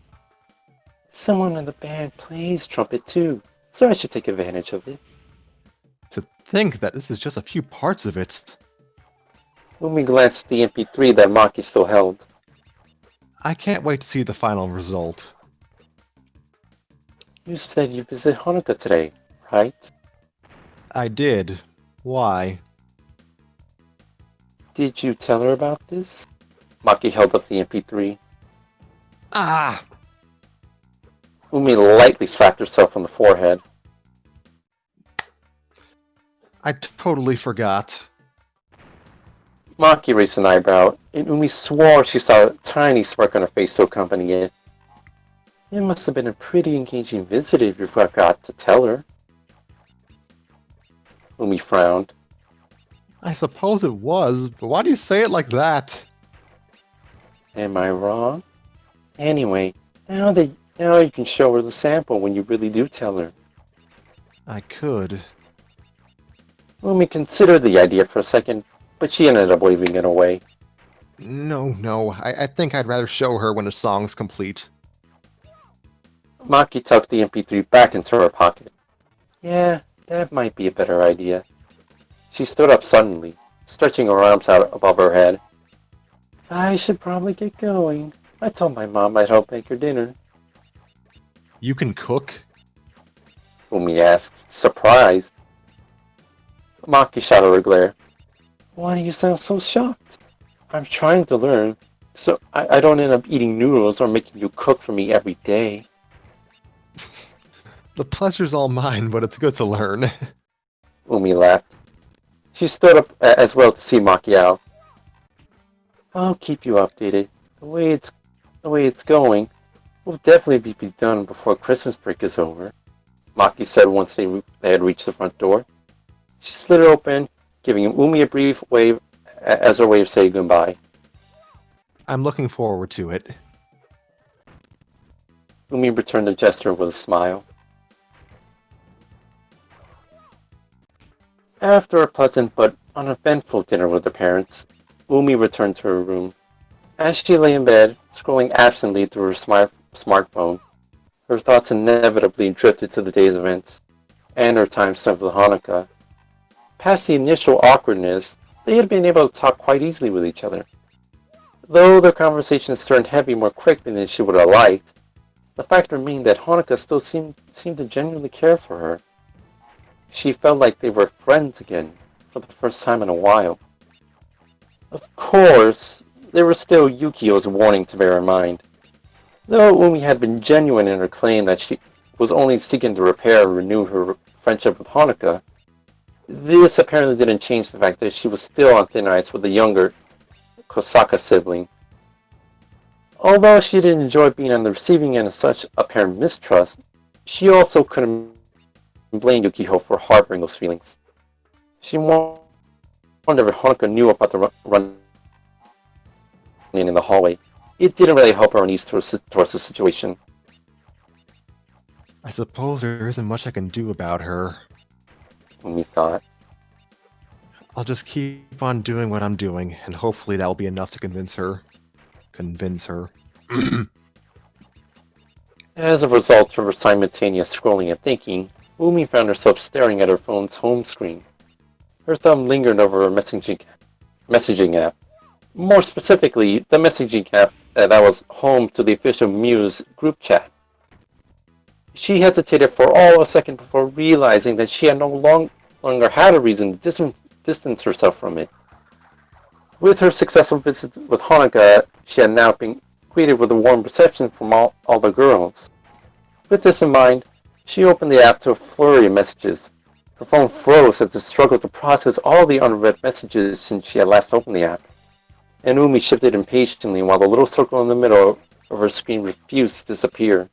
[SPEAKER 4] Someone in the band plays trumpet too, so I should take advantage of it.
[SPEAKER 1] To think that this is just a few parts of it.
[SPEAKER 4] Umi glanced at the MP3 that Maki still held.
[SPEAKER 1] I can't wait to see the final result.
[SPEAKER 4] You said you visit Hanukkah today, right?
[SPEAKER 1] I did. Why?
[SPEAKER 4] Did you tell her about this? Maki held up the MP3.
[SPEAKER 1] Ah!
[SPEAKER 4] Umi lightly slapped herself on the forehead.
[SPEAKER 1] I totally forgot.
[SPEAKER 4] Maki raised an eyebrow, and Umi swore she saw a tiny smirk on her face to accompany it. It must have been a pretty engaging visit if you forgot to tell her. Umi frowned.
[SPEAKER 1] I suppose it was, but why do you say it like that?
[SPEAKER 4] Am I wrong? Anyway, now you can show her the sample when you really do tell her.
[SPEAKER 1] I could.
[SPEAKER 4] Umi considered the idea for a second, but she ended up waving it away.
[SPEAKER 1] No. I think I'd rather show her when the song's complete.
[SPEAKER 4] Maki tucked the MP3 back into her pocket. Yeah, that might be a better idea. She stood up suddenly, stretching her arms out above her head. I should probably get going. I told my mom I'd help make her dinner.
[SPEAKER 1] You can cook?
[SPEAKER 4] Umi asked, surprised. Maki shot her a glare. Why do you sound so shocked? I'm trying to learn, so I don't end up eating noodles or making you cook for me every day.
[SPEAKER 1] The pleasure's all mine, but it's good to learn.
[SPEAKER 4] Umi laughed. She stood up as well to see Maki out. I'll keep you updated. The way it's going, will definitely be done before Christmas break is over. Maki said once they had reached the front door. She slid it open, giving Umi a brief wave as her way of saying goodbye.
[SPEAKER 1] I'm looking forward to it.
[SPEAKER 4] Umi returned the gesture with a smile. After a pleasant but uneventful dinner with her parents, Umi returned to her room. As she lay in bed, scrolling absently through her smartphone, her thoughts inevitably drifted to the day's events and her time spent with Hanukkah. Past the initial awkwardness, they had been able to talk quite easily with each other. Though their conversations turned heavy more quickly than she would have liked, the fact remained that Hanukkah still seemed to genuinely care for her. She felt like they were friends again for the first time in a while. Of course, there was still Yukio's warning to bear in mind. Though Umi had been genuine in her claim that she was only seeking to repair and renew her friendship with Hanukkah, this apparently didn't change the fact that she was still on thin ice with the younger Kosaka sibling. Although she didn't enjoy being on the receiving end of such apparent mistrust, she also couldn't blame Yukio for harboring those feelings. She wondered if Hanukkah knew about the run in the hallway. It didn't really help her unease towards the situation.
[SPEAKER 1] I suppose there isn't much I can do about her.
[SPEAKER 4] Umi thought.
[SPEAKER 1] I'll just keep on doing what I'm doing, and hopefully that'll be enough to convince her.
[SPEAKER 4] As a result of her simultaneous scrolling and thinking, Umi found herself staring at her phone's home screen. Her thumb lingered over her messaging app. More specifically, the messaging app that was home to the official Muse group chat. She hesitated for all a second before realizing that she had no longer had a reason to distance herself from it. With her successful visit with Hanukkah, she had now been greeted with a warm reception from all the girls. With this in mind, she opened the app to a flurry of messages. Her phone froze as it struggled to process all the unread messages since she had last opened the app. And Umi shifted impatiently while the little circle in the middle of her screen refused to disappear.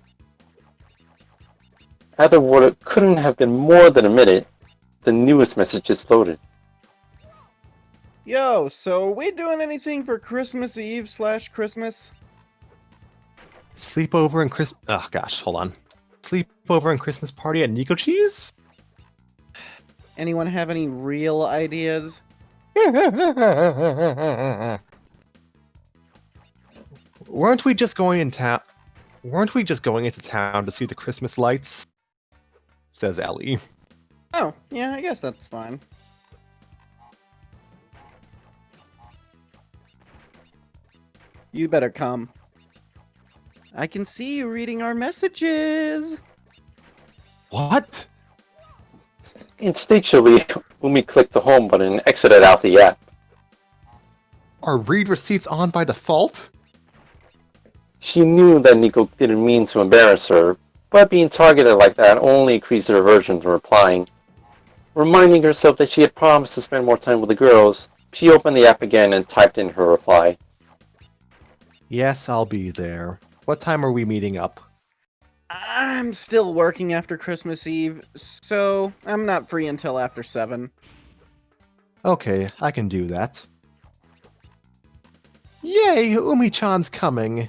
[SPEAKER 4] After what couldn't have been more than a minute, the newest messages loaded.
[SPEAKER 3] Yo, so are we doing anything for Christmas Eve / Christmas?
[SPEAKER 1] Sleepover and Christmas. Oh gosh, hold on. Sleepover and Christmas party at Nico Cheese?
[SPEAKER 3] Anyone have any real ideas?
[SPEAKER 1] Weren't we just going into town to see the Christmas lights? Says Ellie.
[SPEAKER 3] Oh, yeah, I guess that's fine. You better come. I can see you reading our messages.
[SPEAKER 1] What?
[SPEAKER 4] Instinctually, Umi clicked the home button and exited out the app.
[SPEAKER 1] Are read receipts on by default?
[SPEAKER 4] She knew that Nico didn't mean to embarrass her, but being targeted like that only increased her aversion to replying. Reminding herself that she had promised to spend more time with the girls, she opened the app again and typed in her reply.
[SPEAKER 1] Yes, I'll be there. What time are we meeting up?
[SPEAKER 3] I'm still working after Christmas Eve, so I'm not free until after 7.
[SPEAKER 1] Okay, I can do that. Yay, Umi-chan's coming.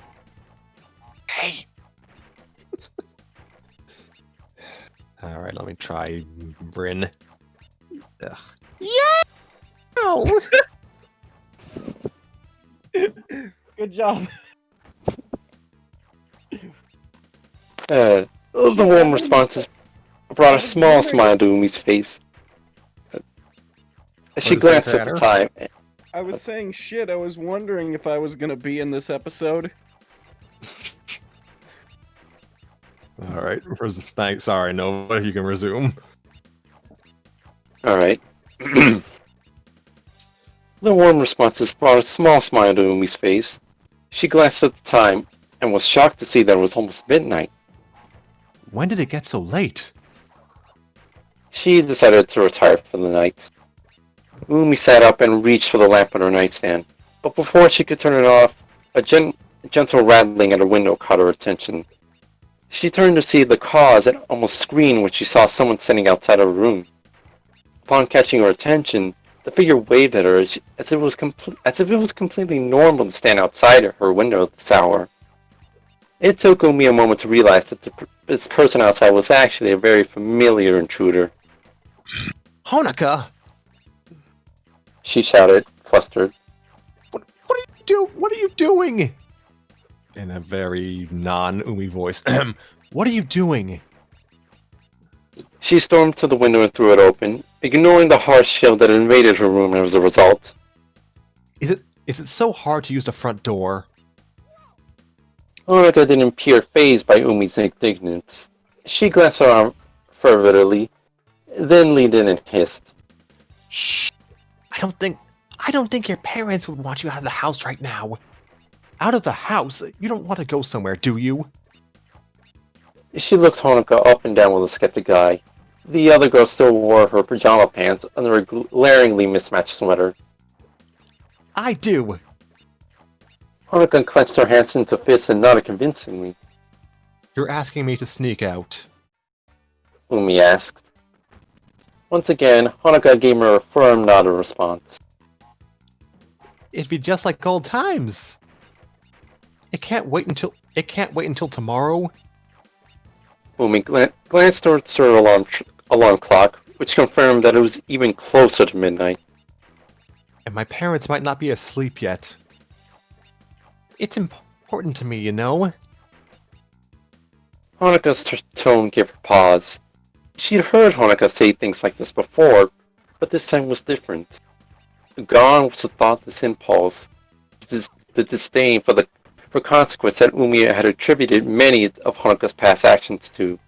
[SPEAKER 1] Hey! Alright, let me try Bryn. Ugh. Yeah!
[SPEAKER 3] Good job.
[SPEAKER 4] The warm responses brought a small smile to Umi's face. As she
[SPEAKER 1] What does it
[SPEAKER 4] glanced
[SPEAKER 1] say,
[SPEAKER 4] at the
[SPEAKER 1] Tanner?
[SPEAKER 4] time.
[SPEAKER 3] I was saying shit, I was wondering if I was gonna be in this episode.
[SPEAKER 1] Alright, thanks. Sorry, Nova, you can resume.
[SPEAKER 4] Alright. The warm responses brought a small smile to Umi's face. She glanced at the time and was shocked to see that it was almost midnight.
[SPEAKER 1] When did it get so late?
[SPEAKER 4] She decided to retire for the night. Umi sat up and reached for the lamp on her nightstand, but before she could turn it off, a gentle rattling at her window caught her attention. She turned to see the cause and almost screamed when she saw someone standing outside her room. Upon catching her attention, the figure waved at her as if it was completely normal to stand outside her window at this hour. It took Umi a moment to realize that this person outside was actually a very familiar intruder.
[SPEAKER 1] Honoka!
[SPEAKER 4] She shouted, flustered.
[SPEAKER 1] What are you doing? In a very non-Umi voice. What are you doing?
[SPEAKER 4] She stormed to the window and threw it open, ignoring the harsh chill that invaded her room as a result.
[SPEAKER 1] Is it so hard to use the front door?
[SPEAKER 4] Honoka didn't appear fazed by Umi's indignance. She glanced around fervently, then leaned in and hissed.
[SPEAKER 1] Shh! I don't think your parents would want you out of the house right now. Out of the house? You don't want to go somewhere, do you?
[SPEAKER 4] She looked Honoka up and down with a skeptic eye. The other girl still wore her pajama pants under a glaringly mismatched sweater.
[SPEAKER 1] I do.
[SPEAKER 4] Honoka clenched her hands into fists and nodded convincingly.
[SPEAKER 1] You're asking me to sneak out.
[SPEAKER 4] Umi asked. Once again, Honoka gave her a firm nod of response.
[SPEAKER 1] It'd be just like old times. It can't wait until tomorrow.
[SPEAKER 4] Umi glanced towards her alarm clock, which confirmed that it was even closer to midnight.
[SPEAKER 1] And my parents might not be asleep yet. It's important to me, you know?
[SPEAKER 4] Honoka's tone gave her pause. She'd heard Honoka say things like this before, but this time was different. Gone was the thoughtless impulse, the disdain for consequence that Umi had attributed many of Honoka's past actions to.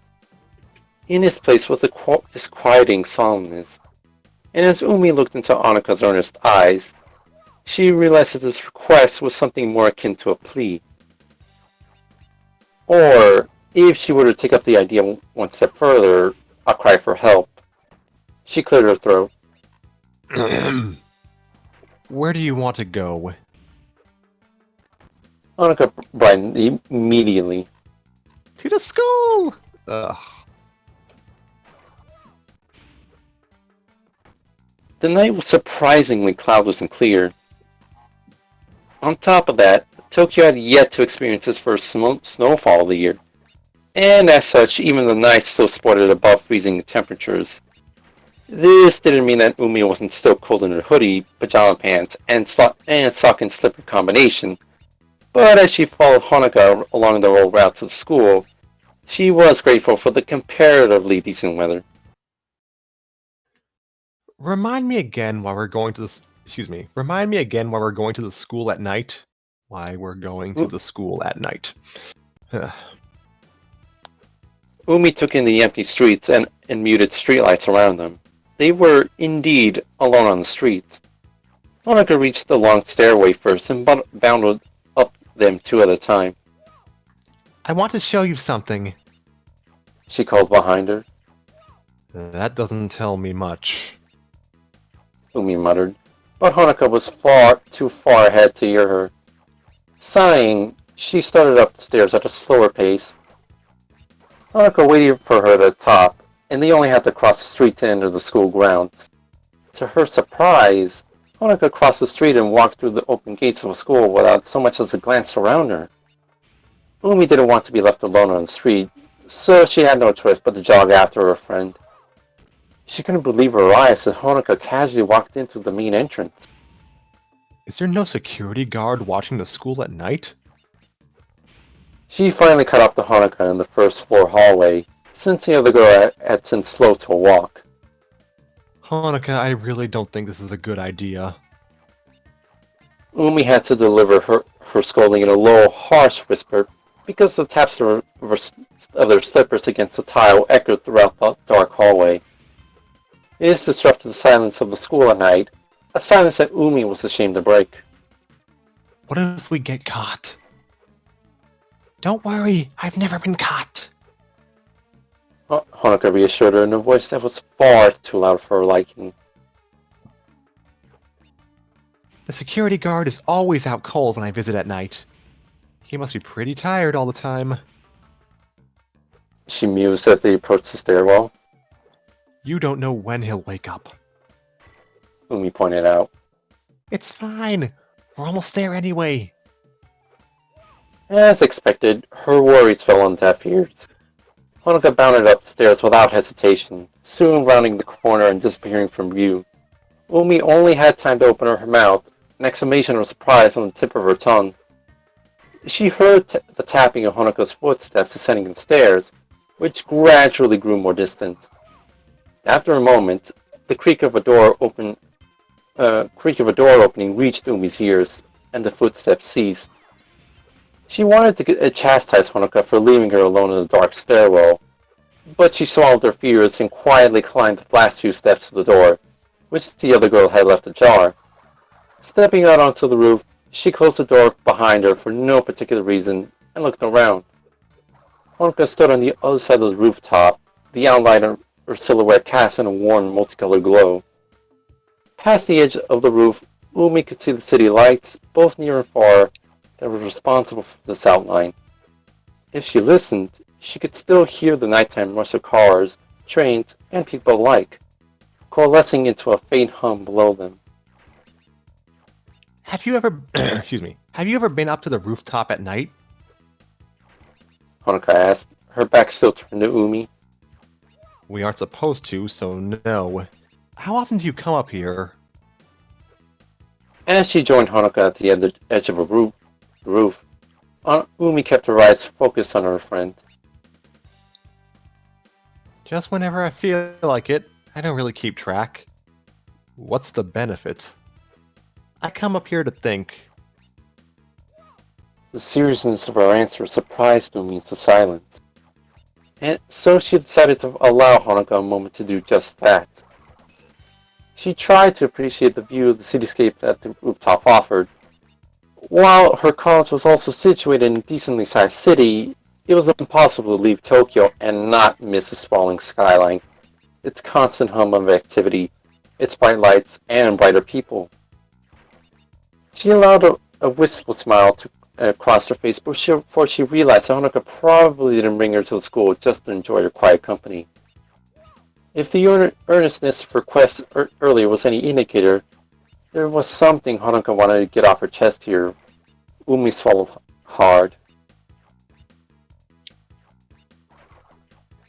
[SPEAKER 4] In its place was a disquieting solemnness, and as Umi looked into Honoka's earnest eyes, she realized that this request was something more akin to a plea. Or, if she were to take up the idea one step further, a cry for help. She cleared her throat.
[SPEAKER 1] Where do you want to go?
[SPEAKER 4] Honoka brightened immediately.
[SPEAKER 1] To the school! Ugh.
[SPEAKER 4] The night was surprisingly cloudless and clear. On top of that, Tokyo had yet to experience its first snowfall of the year, and as such, even the night still sported above freezing temperatures. This didn't mean that Umi wasn't still cold in her hoodie, pajama pants, and sock and slipper combination, but as she followed Honoka along the road route to the school, she was grateful for the comparatively decent weather.
[SPEAKER 1] Remind me again why we're going to the school at night. Why we're going to the school at night.
[SPEAKER 4] Umi took in the empty streets and muted streetlights around them. They were, indeed, alone on the street. Honoka reached the long stairway first and bounded up them two at a time.
[SPEAKER 1] I want to show you something.
[SPEAKER 4] She called behind her.
[SPEAKER 1] That doesn't tell me much.
[SPEAKER 4] Umi muttered, but Honoka was too far ahead to hear her. Sighing, she started up the stairs at a slower pace. Honoka waited for her at the top, and they only had to cross the street to enter the school grounds. To her surprise, Honoka crossed the street and walked through the open gates of a school without so much as a glance around her. Umi didn't want to be left alone on the street, so she had no choice but to jog after her friend. She couldn't believe her eyes as Honoka casually walked into the main entrance.
[SPEAKER 1] Is there no security guard watching the school at night?
[SPEAKER 4] She finally caught up to Honoka in the first floor hallway, since the other girl had since slowed to a walk.
[SPEAKER 1] Honoka, I really don't think this is a good idea.
[SPEAKER 4] Umi had to deliver her scolding in a low, harsh whisper, because the taps of their slippers against the tile echoed throughout the dark hallway. This disrupted the silence of the school at night, a silence that Umi was ashamed to break.
[SPEAKER 1] What if we get caught? Don't worry, I've never been caught.
[SPEAKER 4] Honoka reassured her in a voice that was far too loud for her liking.
[SPEAKER 1] The security guard is always out cold when I visit at night. He must be pretty tired all the time.
[SPEAKER 4] She mused as they approached the stairwell.
[SPEAKER 1] You don't know when he'll wake up.
[SPEAKER 4] Umi pointed out.
[SPEAKER 1] It's fine. We're almost there anyway.
[SPEAKER 4] As expected, her worries fell on deaf ears. Honoka bounded up the stairs without hesitation, soon rounding the corner and disappearing from view. Umi only had time to open her mouth, an exclamation of surprise on the tip of her tongue. She heard the tapping of Honoka's footsteps ascending the stairs, which gradually grew more distant. After a moment, the creak of a door opening reached Umi's ears, and the footsteps ceased. She wanted to chastise Honoka for leaving her alone in the dark stairwell, but she swallowed her fears and quietly climbed the last few steps to the door, which the other girl had left ajar. Stepping out onto the roof, she closed the door behind her for no particular reason and looked around. Honoka stood on the other side of the rooftop, the outline of her silhouette cast in a warm, multicolored glow. Past the edge of the roof, Umi could see the city lights, both near and far, that were responsible for this outline. If she listened, she could still hear the nighttime rush of cars, trains, and people alike, coalescing into a faint hum below them.
[SPEAKER 1] Have you ever, have you ever been up to the rooftop at night?
[SPEAKER 4] Honoka asked, her back still turned to Umi.
[SPEAKER 1] We aren't supposed to, so no. How often do you come up here?
[SPEAKER 4] As she joined Honoka at the edge of the roof, Umi kept her eyes focused on her friend.
[SPEAKER 1] Just whenever I feel like it. I don't really keep track. What's the benefit? I come up here to think.
[SPEAKER 4] The seriousness of her answer surprised Umi into silence, and so she decided to allow Honoka a moment to do just that. She tried to appreciate the view of the cityscape that the rooftop offered. While her college was also situated in a decently sized city, it was impossible to leave Tokyo and not miss the sprawling skyline, its constant hum of activity, its bright lights, and brighter people. She allowed a wistful smile to cross her face before she realized that Honoka probably didn't bring her to the school just to enjoy her quiet company. If the earnestness of her quest earlier was any indicator, there was something Honoka wanted to get off her chest here. Umi swallowed hard.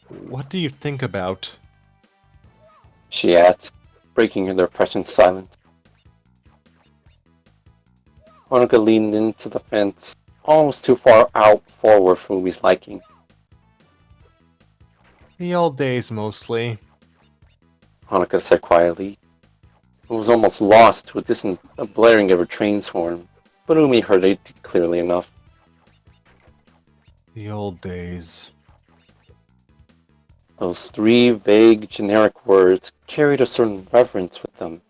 [SPEAKER 1] What do you think about?
[SPEAKER 4] She asked, breaking their precious silence. Honoka leaned into the fence, almost too far out forward for Umi's liking.
[SPEAKER 1] The old days, mostly.
[SPEAKER 4] Honoka said quietly. It was almost lost to a distant blaring of a train's horn, but Umi heard it clearly enough.
[SPEAKER 1] The old days.
[SPEAKER 4] Those three vague, generic words carried a certain reverence with them.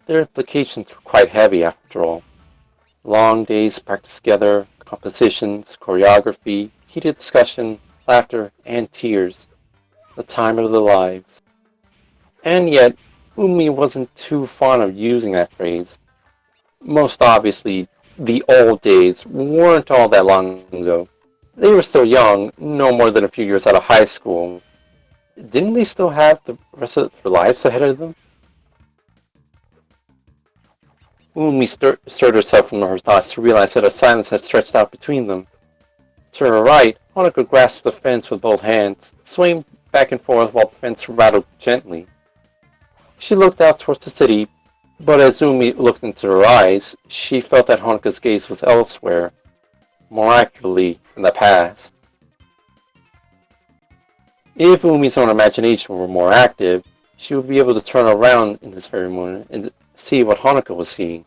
[SPEAKER 4] Their implications were quite heavy, after all. Long days practiced together, compositions, choreography, heated discussion, laughter, and tears. The time of their lives. And yet, Umi wasn't too fond of using that phrase. Most obviously, the old days weren't all that long ago. They were still young, no more than a few years out of high school. Didn't they still have the rest of their lives ahead of them? Umi stirred herself from her thoughts to realize that a silence had stretched out between them. To her right, Honoka grasped the fence with both hands, swaying back and forth while the fence rattled gently. She looked out towards the city, but as Umi looked into her eyes, she felt that Honoka's gaze was elsewhere, more accurately in the past. If Umi's own imagination were more active, she would be able to turn around in this very moment and see what Honoka was seeing.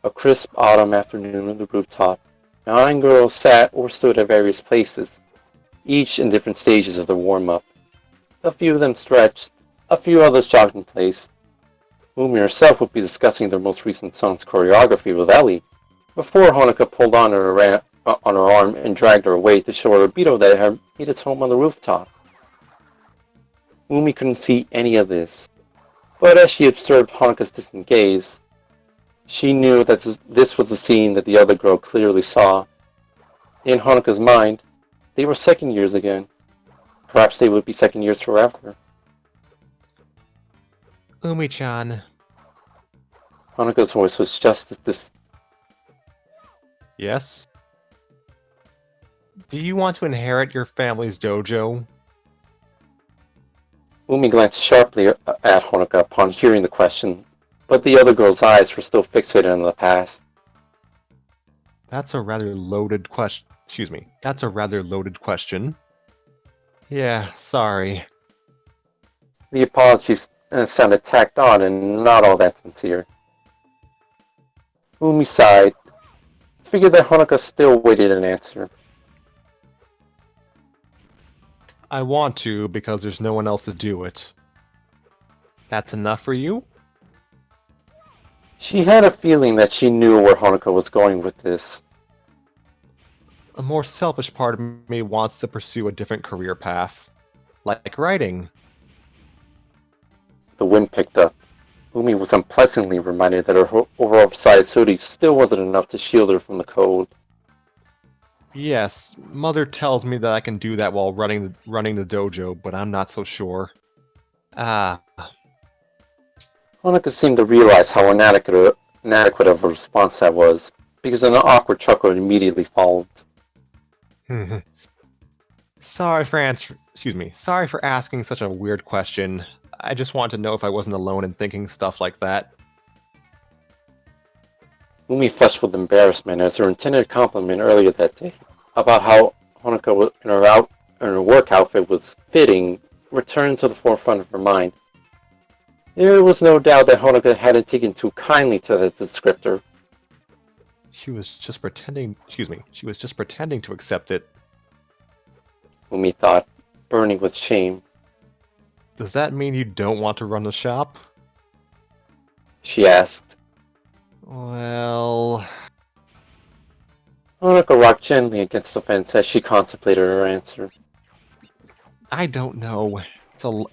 [SPEAKER 4] A crisp autumn afternoon on the rooftop, 9 girls sat or stood at various places, each in different stages of their warm-up. A few of them stretched, a few others jogged in place. Umi herself would be discussing their most recent song's choreography with Ellie, before Honoka pulled on her arm and dragged her away to show her a beetle that had made its home on the rooftop. Umi couldn't see any of this, but as she observed Honoka's distant gaze, she knew that this was the scene that the other girl clearly saw. In Honoka's mind, they were second years again. Perhaps they would be second years forever.
[SPEAKER 1] Umi-chan.
[SPEAKER 4] Honoka's voice was just as
[SPEAKER 1] Yes? Do you want to inherit your family's dojo?
[SPEAKER 4] Umi glanced sharply at Honoka upon hearing the question, but the other girl's eyes were still fixated on the past.
[SPEAKER 1] That's a rather loaded question. Excuse me. That's a rather loaded question. Yeah, sorry.
[SPEAKER 4] The apology sounded tacked on and not all that sincere. Umi sighed, figured that Honoka still waited an answer.
[SPEAKER 1] I want to because there's no one else to do it. That's enough for you?
[SPEAKER 4] She had a feeling that she knew where Honoka was going with this.
[SPEAKER 1] A more selfish part of me wants to pursue a different career path. Like writing.
[SPEAKER 4] The wind picked up. Umi was unpleasantly reminded that her oversized hoodie still wasn't enough to shield her from the cold.
[SPEAKER 1] Yes, Mother tells me that I can do that while running the dojo, but I'm not so sure. Ah,
[SPEAKER 4] Honoka seemed to realize how inadequate of a response that was, because an awkward chuckle immediately followed.
[SPEAKER 1] sorry for asking such a weird question. I just wanted to know if I wasn't alone in thinking stuff like that.
[SPEAKER 4] Umi flushed with embarrassment as her intended compliment earlier that day about how Honoka in her work outfit was fitting returned to the forefront of her mind. There was no doubt that Honoka hadn't taken too kindly to that descriptor.
[SPEAKER 1] She was just pretending to accept it.
[SPEAKER 4] Umi thought, burning with shame.
[SPEAKER 1] Does that mean you don't want to run the shop?
[SPEAKER 4] She asked.
[SPEAKER 1] Well...
[SPEAKER 4] Honoka rocked gently against the fence as she contemplated her answer.
[SPEAKER 1] I don't know.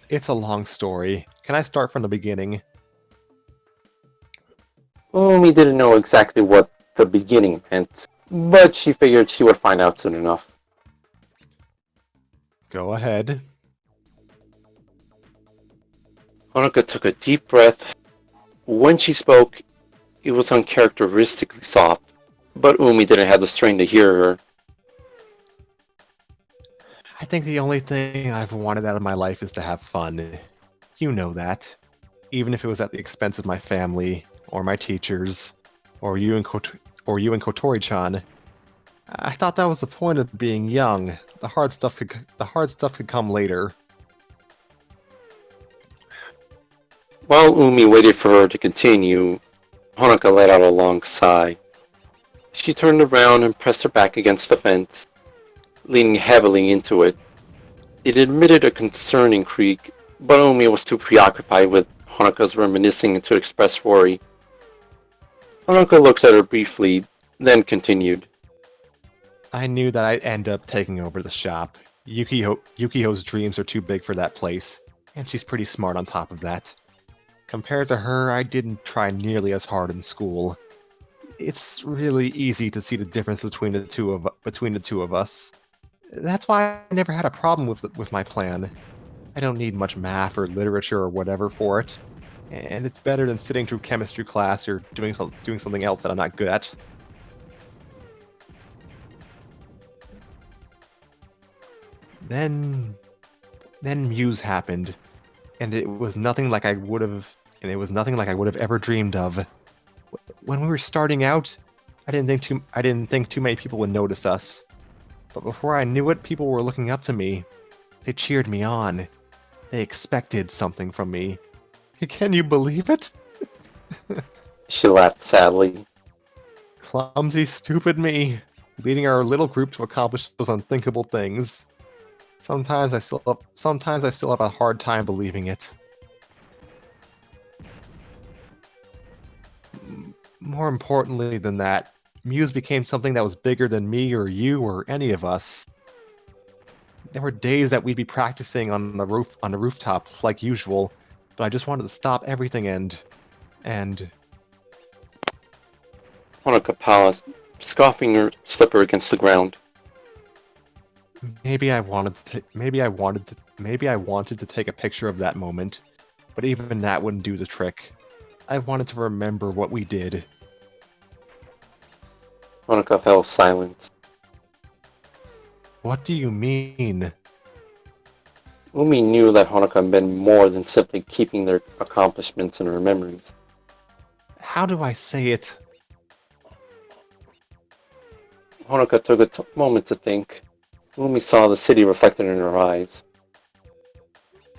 [SPEAKER 1] It's a long story. Can I start from the beginning?
[SPEAKER 4] Umi didn't know exactly what the beginning meant, but she figured she would find out soon enough.
[SPEAKER 1] Go ahead.
[SPEAKER 4] Honoka took a deep breath. When she spoke, it was uncharacteristically soft, but Umi didn't have the strength to hear her.
[SPEAKER 1] I think the only thing I've wanted out of my life is to have fun. You know that. Even if it was at the expense of my family, or my teachers, or you and Kotori-chan. I thought that was the point of being young. The hard stuff could come later.
[SPEAKER 4] While Umi waited for her to continue, Honoka let out a long sigh. She turned around and pressed her back against the fence, leaning heavily into it. It emitted a concerning creak, but Umi was too preoccupied with Honoka's reminiscing to express worry. Honoka looked at her briefly, then continued.
[SPEAKER 1] I knew that I'd end up taking over the shop. Yukiho's dreams are too big for that place, and she's pretty smart on top of that. Compared to her, I didn't try nearly as hard in school. It's really easy to see the difference between the two of us. That's why I never had a problem with my plan. I don't need much math or literature or whatever for it, and it's better than sitting through chemistry class or doing something else that I'm not good at. Then Muse happened, and it was nothing like I would have ever dreamed of. When we were starting out, I didn't think too many people would notice us. But before I knew it, people were looking up to me. They cheered me on. They expected something from me. Can you believe it?
[SPEAKER 4] She laughed sadly.
[SPEAKER 1] Clumsy, stupid me. leading our little group to accomplish those unthinkable things. Sometimes I still have a hard time believing it. More importantly than that, Muse became something that was bigger than me or you or any of us. There were days that we'd be practicing on the rooftop like usual, but I just wanted to stop everything and
[SPEAKER 4] Honoka paused, scoffing her slipper against the ground.
[SPEAKER 1] maybe I wanted to take a picture of that moment, but even that wouldn't do the trick. I wanted to remember what we did.
[SPEAKER 4] Honoka fell silent.
[SPEAKER 1] What do you mean?
[SPEAKER 4] Umi knew that Honoka meant more than simply keeping their accomplishments in her memories.
[SPEAKER 1] How do I say it?
[SPEAKER 4] Honoka took a moment to think. Umi saw the city reflected in her eyes.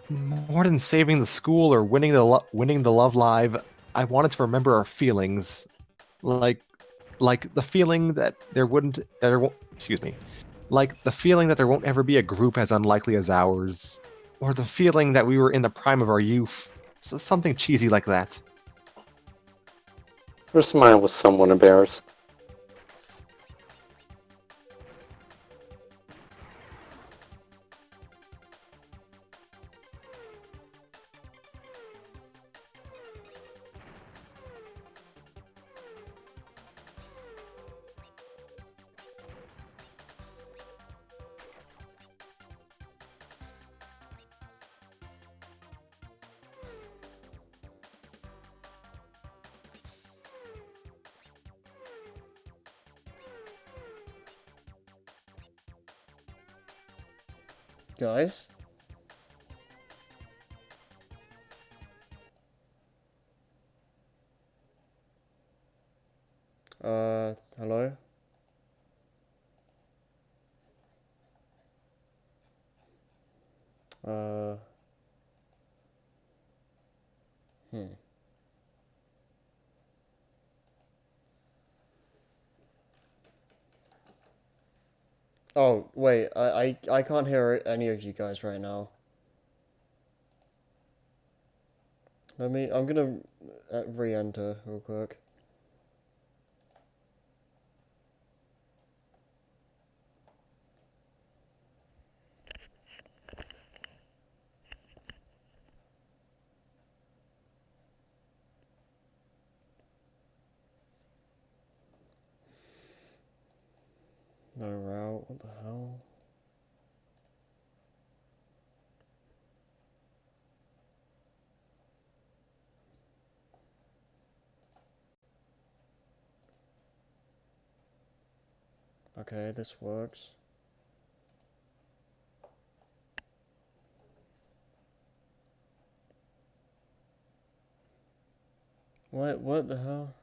[SPEAKER 1] More than saving the school or winning the Love Live, I wanted to remember our feelings, like the feeling that like the feeling that there won't ever be a group as unlikely as ours, or the feeling that we were in the prime of our youth, something cheesy like that.
[SPEAKER 4] Her smile was somewhat embarrassed.
[SPEAKER 2] Guys? Hello? Hmm. Oh, wait, I can't hear any of you guys right now. I'm gonna re-enter real quick. No route, what the hell? Okay, this works. What the hell?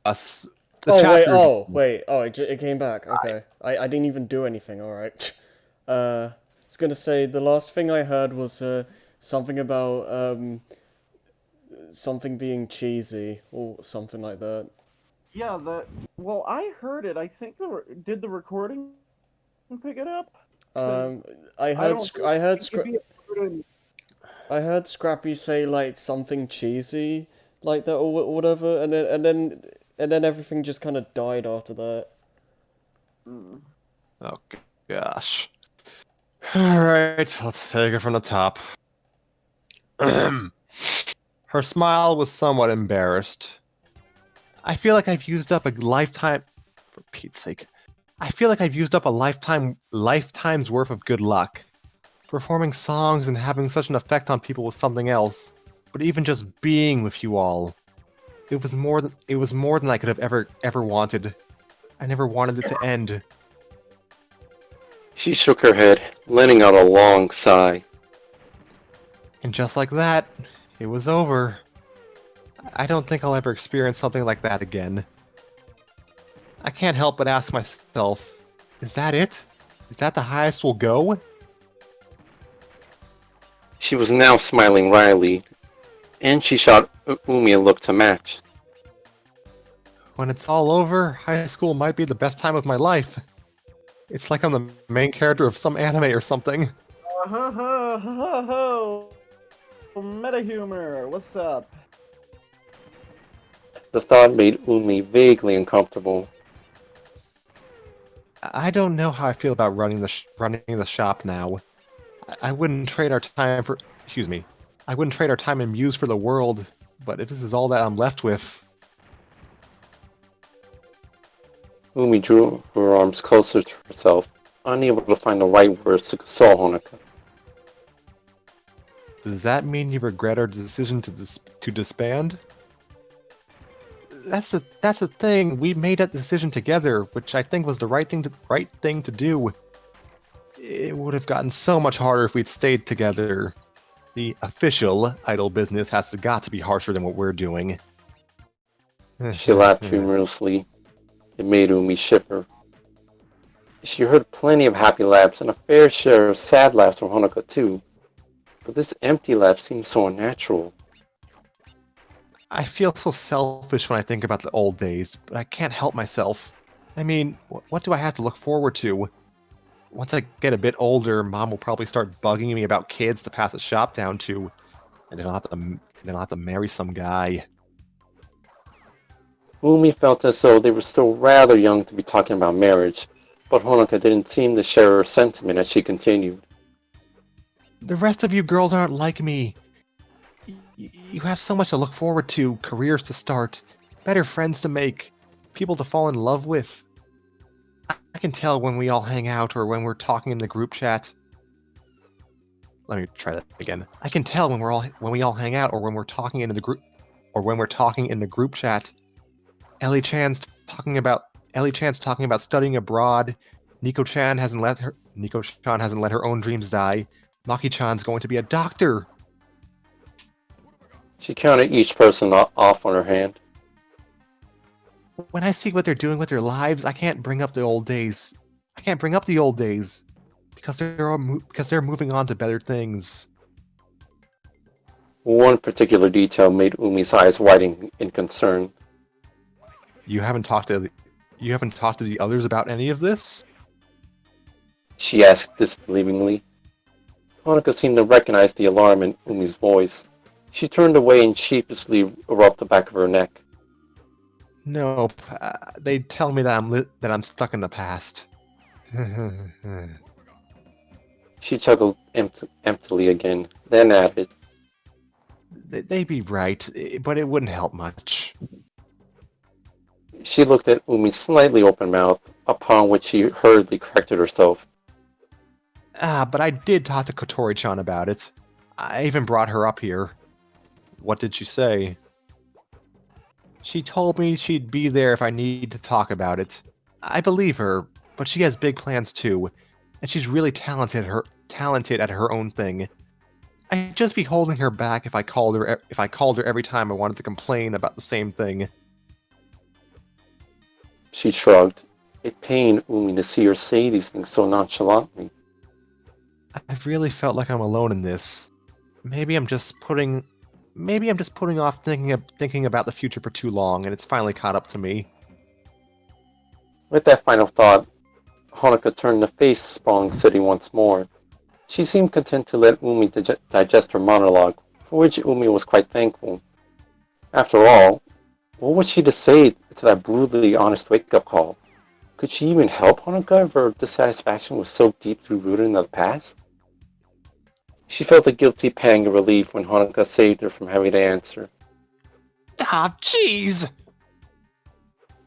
[SPEAKER 1] Us,
[SPEAKER 2] Oh, wait,
[SPEAKER 1] chapters.
[SPEAKER 2] it came back. Okay. I didn't even do anything, alright. I was gonna say, the last thing I heard was, something about, something being cheesy, or something like that.
[SPEAKER 3] Yeah, well, I heard it. I think did the recording and pick it up.
[SPEAKER 2] I
[SPEAKER 3] I
[SPEAKER 2] heard
[SPEAKER 3] don't
[SPEAKER 2] I heard
[SPEAKER 3] think it'd be a burden.
[SPEAKER 2] I heard Scrappy say like something cheesy like that or whatever, and then everything just kind of died after that.
[SPEAKER 3] Mm.
[SPEAKER 1] Oh gosh. Alright, let's take it from the top. Her smile was somewhat embarrassed. I feel like I've used up a lifetime. For Pete's sake. I feel like I've used up a lifetime's worth of good luck. Performing songs and having such an effect on people was something else. But even just being with you all, it was more than I could have ever wanted. I never wanted it to end.
[SPEAKER 4] She shook her head, letting out a long sigh.
[SPEAKER 1] And just like that, it was over. I don't think I'll ever experience something like that again. I can't help but ask myself, is that it? Is that the highest we'll go?
[SPEAKER 4] She was now smiling wryly, and she shot Umi a look to match.
[SPEAKER 1] When it's all over, high school might be the best time of my life. It's like I'm the main character of some anime or something.
[SPEAKER 3] Ho ho ho ho! Meta humor. What's up?
[SPEAKER 4] The thought made Umi vaguely uncomfortable.
[SPEAKER 1] I don't know how I feel about running the shop now. I wouldn't trade our time for. Excuse me. I wouldn't trade our time and muse for the world, but if this is all that I'm left with.
[SPEAKER 4] Umi drew her arms closer to herself, unable to find the right words to console Honoka.
[SPEAKER 1] Does that mean you regret our decision to disband? That's the thing. We made that decision together, which I think was the right thing to do. It would have gotten so much harder if we'd stayed together. The official idol business has got to be harsher than what we're doing.
[SPEAKER 4] She laughed humorously. It made Umi shiver. She heard plenty of happy laughs and a fair share of sad laughs from Honoka too, but this empty laugh seemed so unnatural.
[SPEAKER 1] I feel so selfish when I think about the old days, but I can't help myself. I mean, what do I have to look forward to? Once I get a bit older, Mom will probably start bugging me about kids to pass a shop down to, and then I'll have to marry some guy.
[SPEAKER 4] Umi felt as though they were still rather young to be talking about marriage, but Honoka didn't seem to share her sentiment as she continued.
[SPEAKER 1] The rest of you girls aren't like me. You have so much to look forward to, careers to start, better friends to make, people to fall in love with. I can tell when we all hang out or when we're talking in the group chat. Let me try that again. I can tell when we all hang out or when we're talking in the group chat. Ellie Chan's talking about studying abroad. Nico-chan hasn't let her own dreams die. Maki-chan's going to be a doctor.
[SPEAKER 4] She counted each person off on her hand.
[SPEAKER 1] When I see what they're doing with their lives, I can't bring up the old days. Because they're moving on to better things.
[SPEAKER 4] One particular detail made Umi's eyes widen in concern.
[SPEAKER 1] You haven't talked to the others about any of this?
[SPEAKER 4] She asked disbelievingly. Honoka seemed to recognize the alarm in Umi's voice. She turned away and sheepishly rubbed the back of her neck.
[SPEAKER 1] Nope. They tell me that I'm stuck in the past.
[SPEAKER 4] She chuckled emptily again, then added,
[SPEAKER 1] They'd be right, but it wouldn't help much.
[SPEAKER 4] She looked at Umi's slightly open mouth, upon which she hurriedly corrected herself.
[SPEAKER 1] But I did talk to Kotori-chan about it. I even brought her up here. What did she say? She told me she'd be there if I need to talk about it. I believe her, but she has big plans too, and she's really talented at her own thing. I'd just be holding her back if I called her every time I wanted to complain about the same thing.
[SPEAKER 4] She shrugged. It pained Umi to see her say these things so nonchalantly.
[SPEAKER 1] I've really felt like I'm alone in this. Maybe I'm just putting off thinking about the future for too long, and it's finally caught up to me.
[SPEAKER 4] With that final thought, Honoka turned to face the sprawling city once more. She seemed content to let Umi digest her monologue, for which Umi was quite thankful. After all, what was she to say to that brutally honest wake-up call? Could she even help Honoka if her dissatisfaction was so deeply rooted in the past? She felt a guilty pang of relief when Honoka saved her from having to answer.
[SPEAKER 1] Ah, jeez!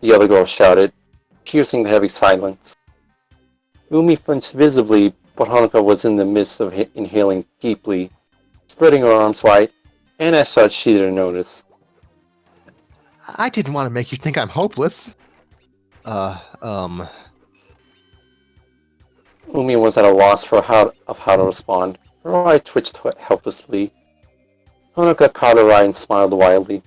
[SPEAKER 4] The other girl shouted, piercing the heavy silence. Umi flinched visibly, but Honoka was in the midst of inhaling deeply, spreading her arms wide, and as such she didn't notice.
[SPEAKER 1] I didn't want to make you think I'm hopeless.
[SPEAKER 4] Umi was at a loss for how to respond. Her eye twitched helplessly. Honoka caught her eye and smiled wildly.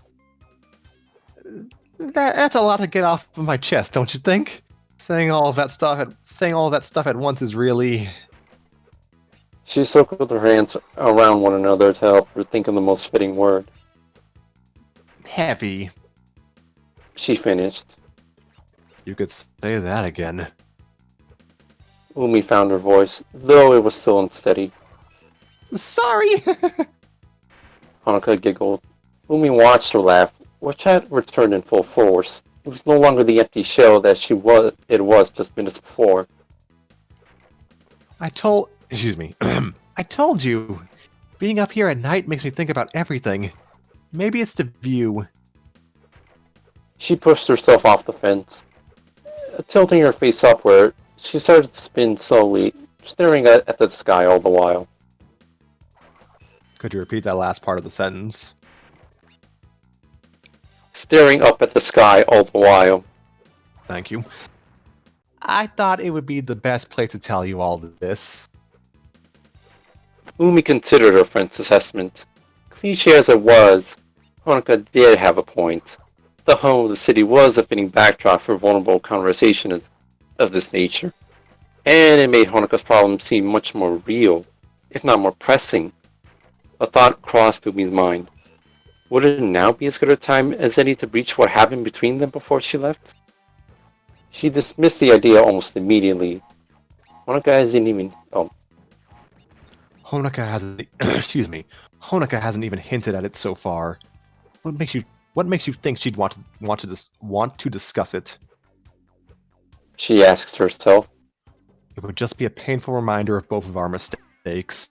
[SPEAKER 1] That's a lot to get off of my chest, don't you think? Saying all of that stuff at once is really
[SPEAKER 4] She circled her hands around one another to help her think of the most fitting word.
[SPEAKER 1] heavy.
[SPEAKER 4] She finished.
[SPEAKER 1] You could say that again.
[SPEAKER 4] Umi found her voice, though it was still unsteady.
[SPEAKER 1] Sorry!
[SPEAKER 4] Honoka giggled. Umi watched her laugh, which had returned in full force. It was no longer the empty shell that it was just minutes before.
[SPEAKER 1] I told you. Being up here at night makes me think about everything. Maybe it's the view.
[SPEAKER 4] She pushed herself off the fence. Tilting her face upward, she started to spin slowly, staring at the sky all the while.
[SPEAKER 1] Could you repeat that last part of the sentence?
[SPEAKER 4] Staring up at the sky all the while.
[SPEAKER 1] Thank you. I thought it would be the best place to tell you all this.
[SPEAKER 4] Umi considered her friend's assessment. Cliché as it was, Honoka did have a point. The home of the city was a fitting backdrop for vulnerable conversations of this nature, and it made Honoka's problem seem much more real, if not more pressing. A thought crossed Umi's mind. Would it now be as good a time as any to breach what happened between them before she left? She dismissed the idea almost immediately. Honoka hasn't even... Oh,
[SPEAKER 1] Honoka hasn't Honoka hasn't even hinted at it so far. What makes you think she'd want to discuss it?
[SPEAKER 4] she asked herself.
[SPEAKER 1] It would just be a painful reminder of both of our mistakes.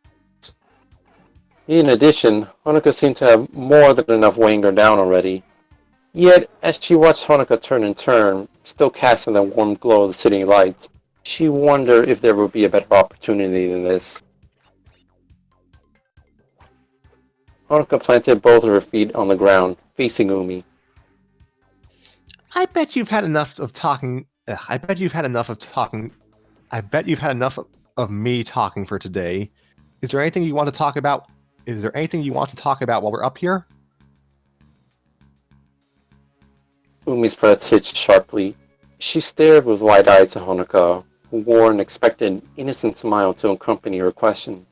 [SPEAKER 4] In addition, Honoka seemed to have more than enough weighing her down already. Yet, as she watched Honoka turn and turn, still casting the warm glow of the city lights, she wondered if there would be a better opportunity than this. Honoka planted both of her feet on the ground, facing Umi.
[SPEAKER 1] I bet you've had enough of talking. I bet you've had enough of me talking for today. Is there anything you want to talk about? While we're up here?
[SPEAKER 4] Umi's breath hitched sharply. She stared with wide eyes at Honoka, who wore an expectant, innocent smile to accompany her question.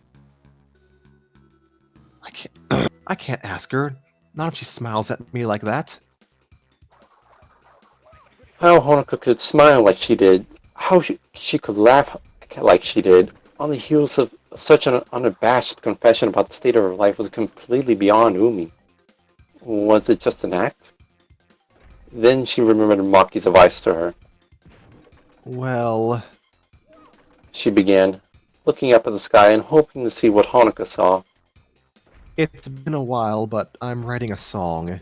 [SPEAKER 1] I can't ask her. Not if she smiles at me like that.
[SPEAKER 4] How Honoka could smile like she did, how she could laugh like she did, on the heels of such an unabashed confession about the state of her life was completely beyond Umi. Was it just an act? Then she remembered Maki's advice to her.
[SPEAKER 1] Well,
[SPEAKER 4] She began, looking up at the sky and hoping to see what Honoka saw.
[SPEAKER 1] it's been a while, but I'm writing a song.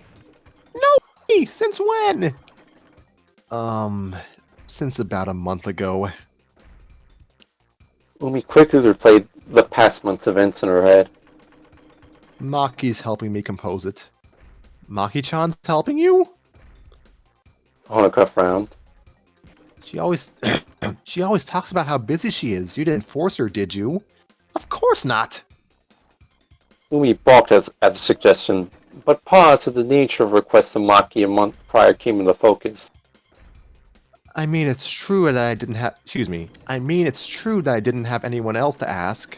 [SPEAKER 1] No! Since when? Since about a month ago.
[SPEAKER 4] Umi quickly replayed the past month's events in her head.
[SPEAKER 1] Maki's helping me compose it. Maki-chan's helping you?
[SPEAKER 4] Honoka frowned.
[SPEAKER 1] She always talks about how busy she is. You didn't force her, did you? Of course not.
[SPEAKER 4] Umi balked at the suggestion, but paused as the nature of requests to Maki a month prior came into focus.
[SPEAKER 1] I mean, it's true that I didn't have. Excuse me. I mean, it's true that I didn't have anyone else to ask.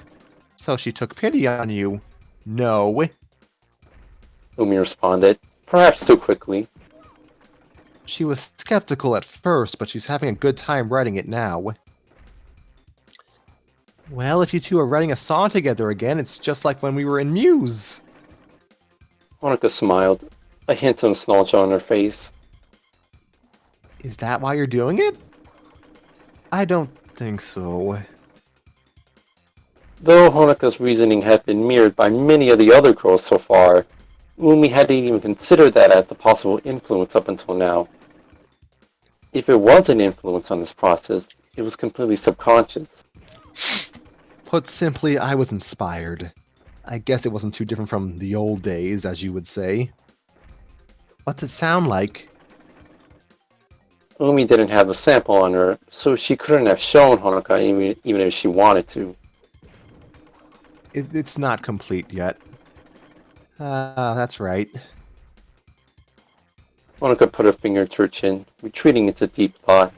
[SPEAKER 1] So she took pity on you. No.
[SPEAKER 4] Umi responded, perhaps too quickly.
[SPEAKER 1] She was skeptical at first, but she's having a good time writing it now. Well, if you two are writing a song together again, it's just like when we were in Muse.
[SPEAKER 4] Honoka smiled, a hint of nostalgia on her face.
[SPEAKER 1] Is that why you're doing it? I don't think so.
[SPEAKER 4] Though Honoka's reasoning had been mirrored by many of the other girls so far, Umi hadn't even considered that as the possible influence up until now. If it was an influence on this process, it was completely subconscious.
[SPEAKER 1] Put simply, I was inspired. I guess it wasn't too different from the old days, as you would say. What's it sound like?
[SPEAKER 4] Umi didn't have a sample on her, so she couldn't have shown Honoka even if she wanted to.
[SPEAKER 1] It's not complete yet. That's right.
[SPEAKER 4] Honoka put her finger to her chin, retreating into deep thought.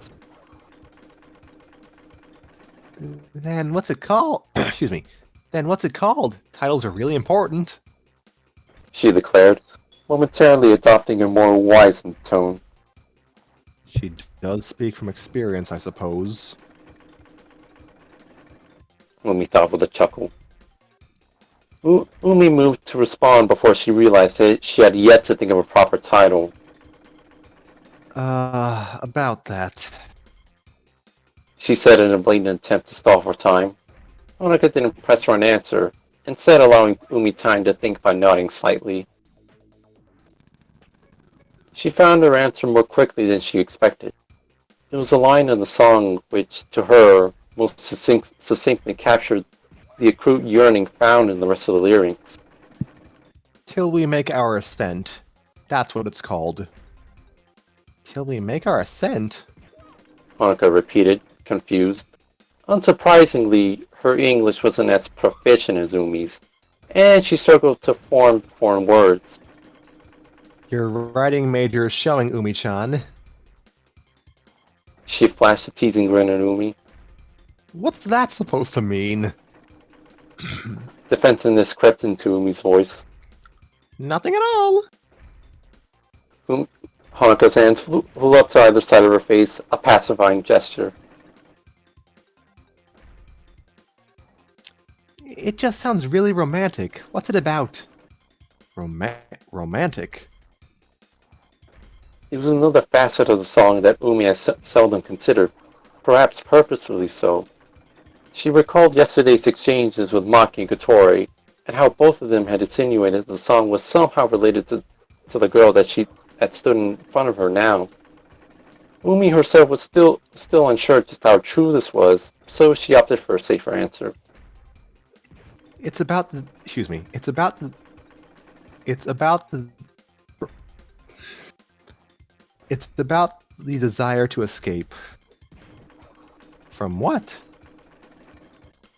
[SPEAKER 1] Then what's it called? Excuse me. Then what's it called? Titles are really important.
[SPEAKER 4] She declared, momentarily adopting a more wizened tone.
[SPEAKER 1] She does speak from experience, I suppose.
[SPEAKER 4] Umi thought with a chuckle. Umi moved to respond before she realized that she had yet to think of a proper title.
[SPEAKER 1] About that.
[SPEAKER 4] She said in a blatant attempt to stall for time. Honoka didn't press for an answer, instead allowing Umi time to think by nodding slightly. She found her answer more quickly than she expected. It was a line in the song which, to her, most succinctly captured the acute yearning found in the rest of the lyrics.
[SPEAKER 1] Till we make our ascent. That's what it's called. Till we make our ascent?
[SPEAKER 4] Honoka repeated, confused. Unsurprisingly, her English wasn't as proficient as Umi's, and she struggled to form foreign words.
[SPEAKER 1] Your writing major is showing, Umi-chan.
[SPEAKER 4] She flashed a teasing grin at Umi.
[SPEAKER 1] What's that supposed to mean?
[SPEAKER 4] Defensiveness crept into Umi's voice.
[SPEAKER 1] Nothing at all.
[SPEAKER 4] Honoka's hands flew up to either side of her face, a pacifying gesture.
[SPEAKER 1] It just sounds really romantic. What's it about? Romantic?
[SPEAKER 4] It was another facet of the song that Umi had seldom considered, perhaps purposefully so. She recalled yesterday's exchanges with Maki and Kotori, and how both of them had insinuated the song was somehow related to the girl that stood in front of her now. Umi herself was still unsure just how true this was, so she opted for a safer answer.
[SPEAKER 1] It's about the... Excuse me. It's about the... It's about the desire to escape. From what?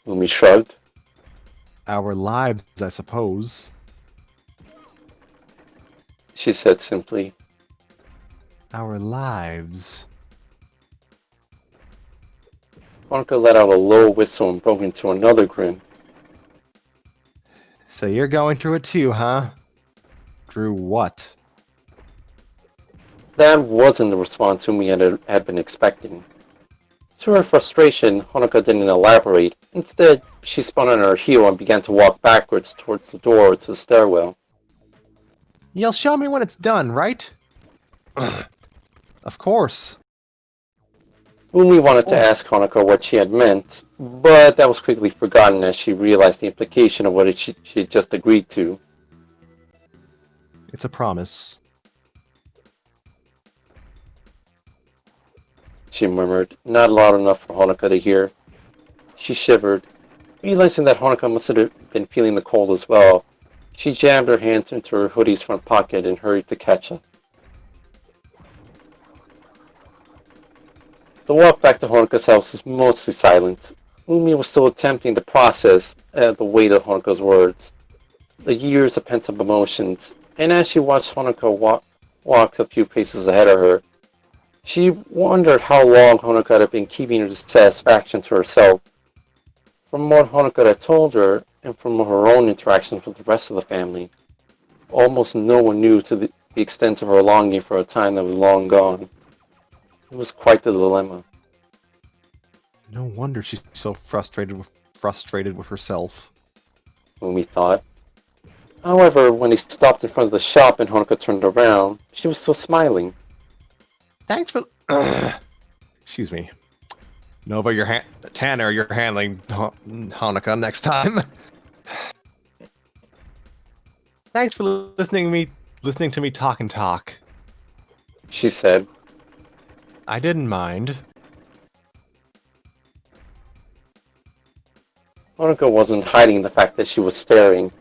[SPEAKER 4] Umi shrugged.
[SPEAKER 1] Our lives, I suppose.
[SPEAKER 4] She said simply.
[SPEAKER 1] Our lives.
[SPEAKER 4] Honoka let out a low whistle and broke into another grin.
[SPEAKER 1] So you're going through it too, huh? Through what?
[SPEAKER 4] That wasn't the response Umi had been expecting. To her frustration, Honoka didn't elaborate. Instead, she spun on her heel and began to walk backwards towards the door to the stairwell.
[SPEAKER 1] You'll show me when it's done, right? Of course.
[SPEAKER 4] Umi wanted to ask Honoka what she had meant, but that was quickly forgotten as she realized the implication of what she had just agreed to.
[SPEAKER 1] It's a promise.
[SPEAKER 4] She murmured, not loud enough for Honoka to hear. She shivered, realizing that Honoka must have been feeling the cold as well. She jammed her hands into her hoodie's front pocket and hurried to catch up. The walk back to Honoka's house was mostly silent. Umi was still attempting to process the weight of Honoka's words, the years of pent-up emotions, and as she watched Honoka walk a few paces ahead of her, she wondered how long Honoka had been keeping her dissatisfaction to herself. From what Honoka had told her, and from her own interactions with the rest of the family, almost no one knew to the extent of her longing for a time that was long gone. It was quite the dilemma.
[SPEAKER 1] No wonder she's so frustrated frustrated with herself.
[SPEAKER 4] Umi thought. However, when he stopped in front of the shop and Honoka turned around, she was still smiling.
[SPEAKER 1] Thanks for... Excuse me. Nova, Tanner, you're handling Hanukkah next time. Thanks for listening to me talk and talk.
[SPEAKER 4] She said.
[SPEAKER 1] I didn't mind.
[SPEAKER 4] Honoka wasn't hiding the fact that she was staring.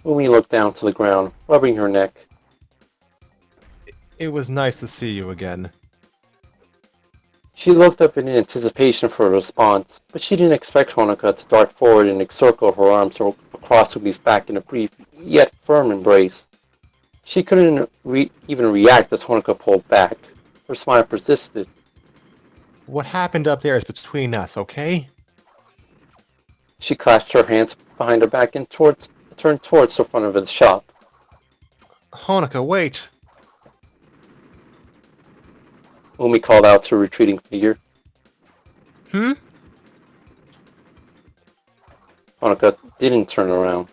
[SPEAKER 4] Umi looked down to the ground, rubbing her neck.
[SPEAKER 1] It was nice to see you again.
[SPEAKER 4] She looked up in anticipation for a response, but she didn't expect Honoka to dart forward and encircle her arms across Umi's back in a brief, yet firm embrace. She couldn't even react as Honoka pulled back. Her smile persisted.
[SPEAKER 1] What happened up there is between us, okay?
[SPEAKER 4] She clasped her hands behind her back and turned towards the front of the shop.
[SPEAKER 1] Hanukkah, wait!
[SPEAKER 4] Umi called out to a retreating figure.
[SPEAKER 1] Hmm?
[SPEAKER 4] Honoka didn't turn around.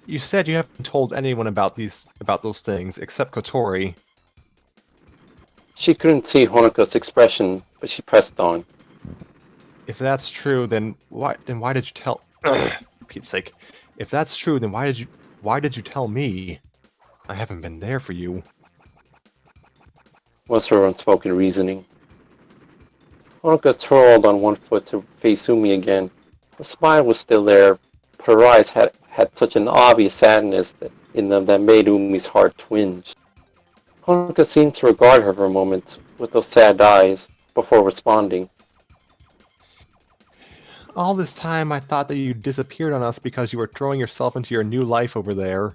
[SPEAKER 1] You said you haven't told anyone about those things, except Kotori.
[SPEAKER 4] She couldn't see Honoka's expression, but she pressed on.
[SPEAKER 1] If that's true, then why did you tell... For Pete's sake. If that's true, then why did you tell me? I haven't been there for you.
[SPEAKER 4] Was her unspoken reasoning. Honoka twirled on one foot to face Umi again. The smile was still there, but her eyes had such an obvious sadness in them that made Umi's heart twinge. Honoka seemed to regard her for a moment with those sad eyes before responding.
[SPEAKER 1] All this time I thought that you disappeared on us because you were throwing yourself into your new life over there.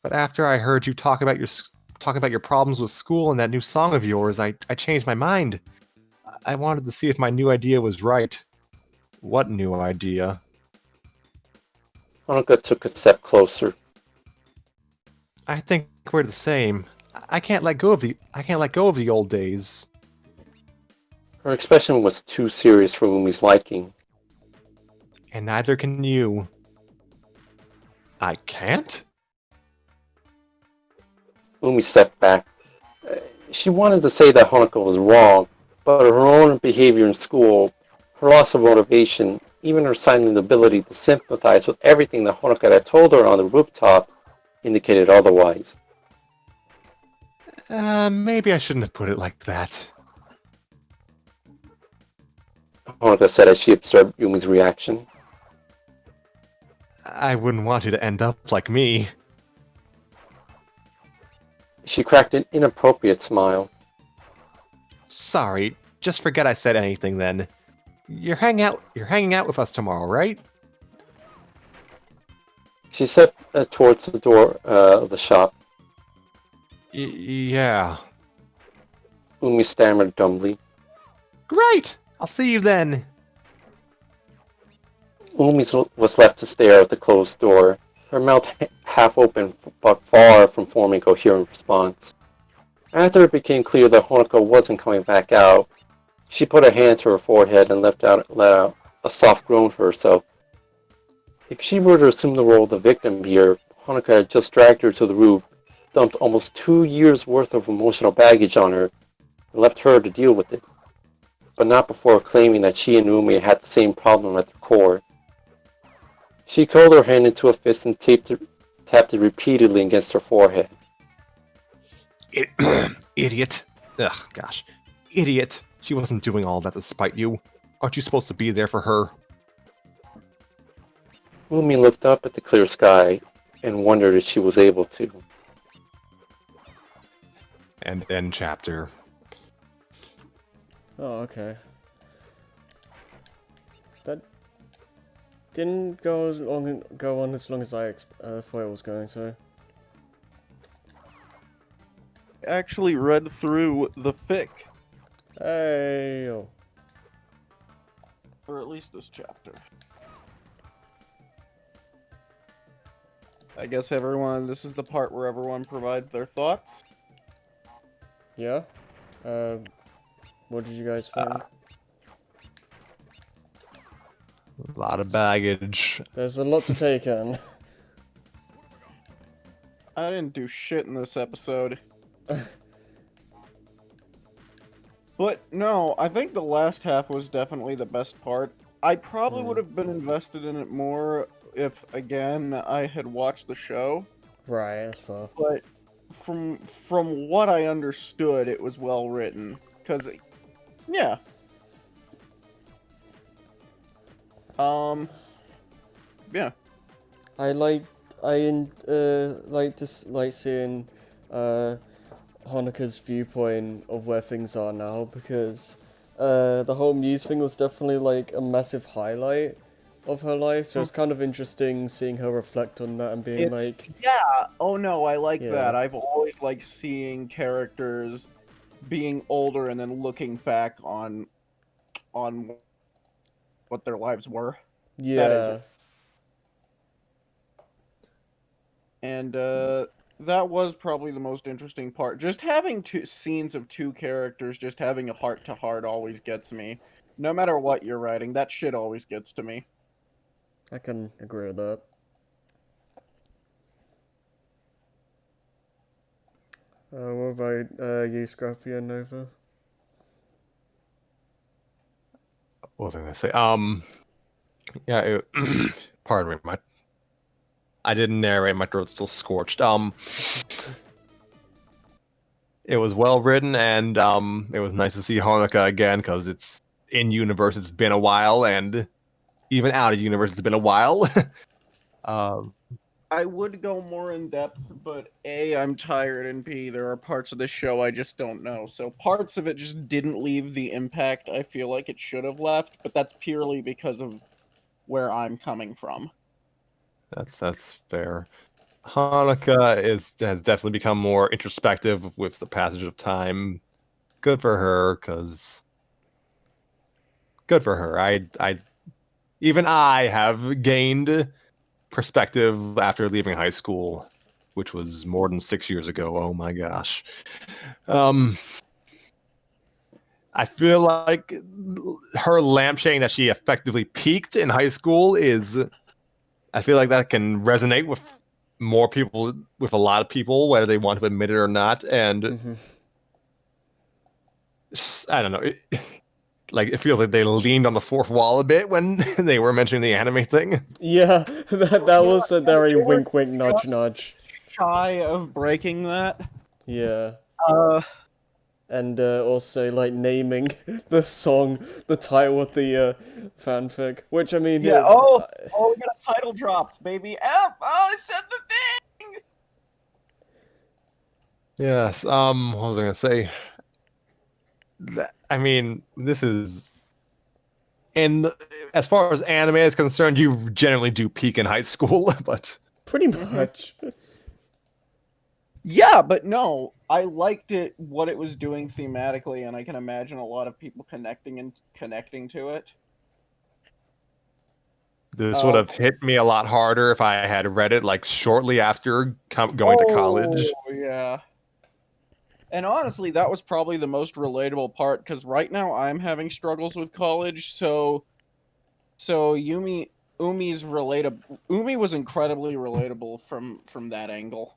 [SPEAKER 1] But after I heard you talk about your problems with school and that new song of yours, I changed my mind. I wanted to see if my new idea was right. What new idea?
[SPEAKER 4] Honoka took a step closer.
[SPEAKER 1] I think we're the same. I can't let go of the old days.
[SPEAKER 4] Her expression was too serious for Umi's liking.
[SPEAKER 1] And neither can you. I can't?
[SPEAKER 4] Umi stepped back. She wanted to say that Honoka was wrong, but her own behavior in school, her loss of motivation, even her silent ability to sympathize with everything that Honoka had told her on the rooftop, indicated otherwise.
[SPEAKER 1] Maybe I shouldn't have put it like that.
[SPEAKER 4] Honoka said as she observed Yumi's reaction.
[SPEAKER 1] I wouldn't want you to end up like me.
[SPEAKER 4] She cracked an inappropriate smile.
[SPEAKER 1] Sorry, just forget I said anything then. You're hanging out with us tomorrow, right?
[SPEAKER 4] She stepped towards the door of the shop.
[SPEAKER 1] Yeah.
[SPEAKER 4] Umi stammered dumbly.
[SPEAKER 1] Great! I'll see you then.
[SPEAKER 4] Umi was left to stare at the closed door, her mouth half open but far from forming a coherent response. After it became clear that Honoka wasn't coming back out, she put a hand to her forehead and let out a soft groan for herself. If she were to assume the role of the victim here, Honoka had just dragged her to the roof, dumped almost 2 years' worth of emotional baggage on her, and left her to deal with it. But not before claiming that she and Umi had the same problem at their core. She curled her hand into a fist and tapped it repeatedly against her forehead.
[SPEAKER 1] Idiot. Ugh, gosh. Idiot. She wasn't doing all that to spite you. Aren't you supposed to be there for her?
[SPEAKER 4] Umi looked up at the clear sky and wondered if she was able to.
[SPEAKER 1] And end chapter.
[SPEAKER 2] Oh, okay. That didn't go on as long as I thought it was going to.
[SPEAKER 3] Actually read through the fic,
[SPEAKER 2] Hey, yo.
[SPEAKER 3] or at least this chapter. I guess this is the part where everyone provides their thoughts.
[SPEAKER 2] Yeah? What did you guys think?
[SPEAKER 1] A lot of baggage.
[SPEAKER 2] There's a lot to take in.
[SPEAKER 3] I didn't do shit in this episode. But no, I think the last half was definitely the best part. I probably would have been invested in it more if, again, I had watched the show.
[SPEAKER 2] Right, that's fair.
[SPEAKER 3] But from what I understood, it was well written. Cause, yeah. Yeah.
[SPEAKER 2] I like seeing Hanuk's viewpoint of where things are now, because the whole Muse thing was definitely like a massive highlight of her life, so it's kind of interesting seeing her reflect on that and being like,
[SPEAKER 3] yeah, oh no, I like
[SPEAKER 2] Yeah.
[SPEAKER 3] that. I've always liked seeing characters being older and then looking back on what their lives were.
[SPEAKER 2] yeah,
[SPEAKER 3] That is it. And that was probably the most interesting part. Just having two scenes of two characters just having a heart to heart always gets me. No matter what you're writing, that shit always gets to me.
[SPEAKER 2] I can agree with that. What about you, Scrappy and Nova?
[SPEAKER 1] What was I gonna say? Yeah. Pardon me. I didn't narrate. My throat's still scorched. It was well written, and it was nice to see Hanukkah again because it's in universe. It's been a while, and even out of universe, it's been a while. um,
[SPEAKER 3] I would go more in depth, but A, I'm tired, and B, there are parts of this show I just don't know. So parts of it just didn't leave the impact I feel like it should have left, but that's purely because of where I'm coming from.
[SPEAKER 1] that's fair. Hanukkah has definitely become more introspective with the passage of time. Good for her, cause good for her. Even I have gained perspective after leaving high school, which was more than 6 years ago. Oh my gosh. Um, I feel like her lampshading that she effectively peaked in high school is. I feel like that can resonate with more people, with a lot of people, whether they want to admit it or not. And I don't know. It feels like they leaned on the fourth wall a bit when they were mentioning the anime thing.
[SPEAKER 2] Yeah, that was a very
[SPEAKER 3] they were
[SPEAKER 2] wink, wink, nudge, nudge.
[SPEAKER 3] Shy of breaking that.
[SPEAKER 2] Yeah.
[SPEAKER 3] Uh,
[SPEAKER 2] And also like naming the song, the title of the fanfic, which I mean,
[SPEAKER 3] yeah. Oh, we got a title dropped, baby. Oh, it said the thing.
[SPEAKER 1] Yes. What was I gonna say? I mean, this is. And as far as anime is concerned, you generally do peak in high school, but
[SPEAKER 2] pretty much.
[SPEAKER 3] Yeah, but no, I liked it what it was doing thematically, and I can imagine a lot of people connecting to it.
[SPEAKER 1] this would have hit me a lot harder if I had read it like shortly after going to college.
[SPEAKER 3] Oh, yeah. And honestly, that was probably the most relatable part because right now I'm having struggles with college. So Umi was incredibly relatable from that angle.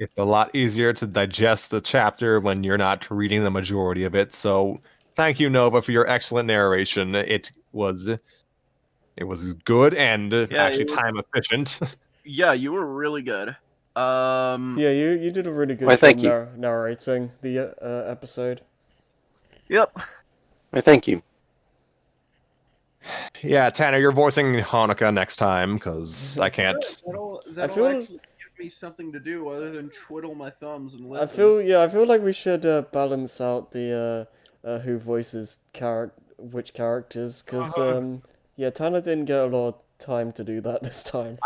[SPEAKER 1] It's a lot easier to digest the chapter when you're not reading the majority of it. So thank you, Nova, for your excellent narration. It was good and actually time efficient.
[SPEAKER 3] Yeah, you were really good.
[SPEAKER 2] Yeah, you did a really good
[SPEAKER 4] Why,
[SPEAKER 2] job
[SPEAKER 4] thank you.
[SPEAKER 2] narrating the episode.
[SPEAKER 3] Yep.
[SPEAKER 4] Why, thank you.
[SPEAKER 1] Yeah, Tanner, you're voicing Hanukkah next time because I can't.
[SPEAKER 3] That'll
[SPEAKER 2] feel-
[SPEAKER 3] actually give me something to do other than twiddle my thumbs and listen.
[SPEAKER 2] I feel like we should balance out the who voices which characters, because yeah, Tanner didn't get a lot of time to do that this time.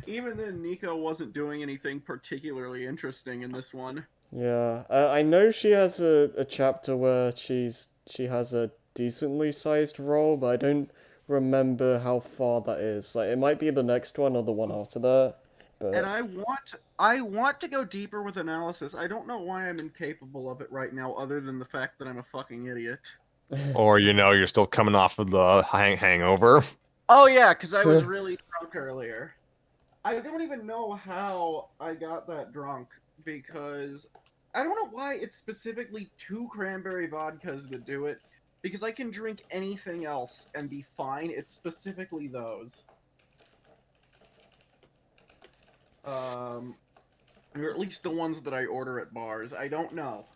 [SPEAKER 3] Even then, Nico wasn't doing anything particularly interesting in this one.
[SPEAKER 2] Yeah, I know she has a chapter where she has a decently sized role, but I don't remember how far that is. Like, it might be the next one or the one after that.
[SPEAKER 3] And
[SPEAKER 2] But
[SPEAKER 3] I want to go deeper with analysis. I don't know why I'm incapable of it right now, other than the fact that I'm a fucking idiot.
[SPEAKER 1] Or you're still coming off of the hangover.
[SPEAKER 3] Oh yeah, because I was really drunk earlier. I don't even know how I got that drunk because I don't know why it's specifically two cranberry vodkas that do it. Because I can drink anything else and be fine. It's specifically those. Or at least the ones that I order at bars. I don't know.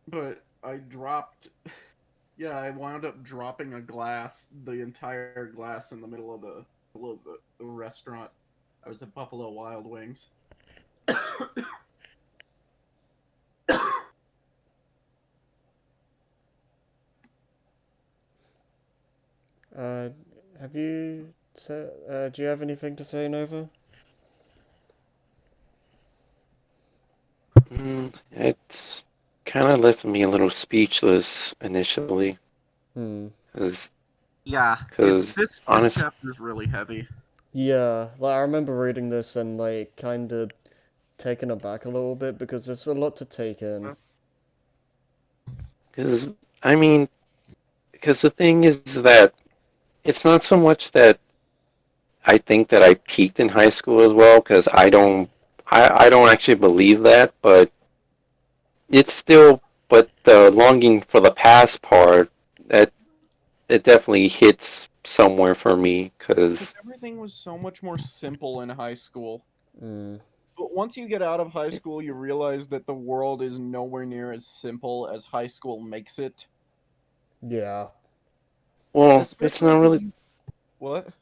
[SPEAKER 3] But I dropped. Yeah, I wound up dropping a glass, the entire glass, in the middle of the restaurant. I was at Buffalo Wild Wings.
[SPEAKER 2] uh, have you do you have anything to say, Nova?
[SPEAKER 4] It's kind of left me a little speechless initially,
[SPEAKER 2] Hmm.
[SPEAKER 4] because
[SPEAKER 3] Yeah, this
[SPEAKER 4] honest,
[SPEAKER 3] chapter is really heavy.
[SPEAKER 2] Yeah, like I remember reading this and like kind of taken aback a little bit because there's a lot to take in.
[SPEAKER 4] because I mean, because the thing is that it's not so much that I think that I peaked in high school as well, because I don't actually believe that, but it's still, but the longing for the past part, that it definitely hits somewhere for me,
[SPEAKER 3] Because
[SPEAKER 4] because
[SPEAKER 3] everything was so much more simple in high school.
[SPEAKER 2] Hmm.
[SPEAKER 3] But once you get out of high school, you realize that the world is nowhere near as simple as high school makes it.
[SPEAKER 2] Yeah.
[SPEAKER 4] well, it's
[SPEAKER 3] Especially
[SPEAKER 4] not
[SPEAKER 3] when
[SPEAKER 4] really,
[SPEAKER 3] you... What?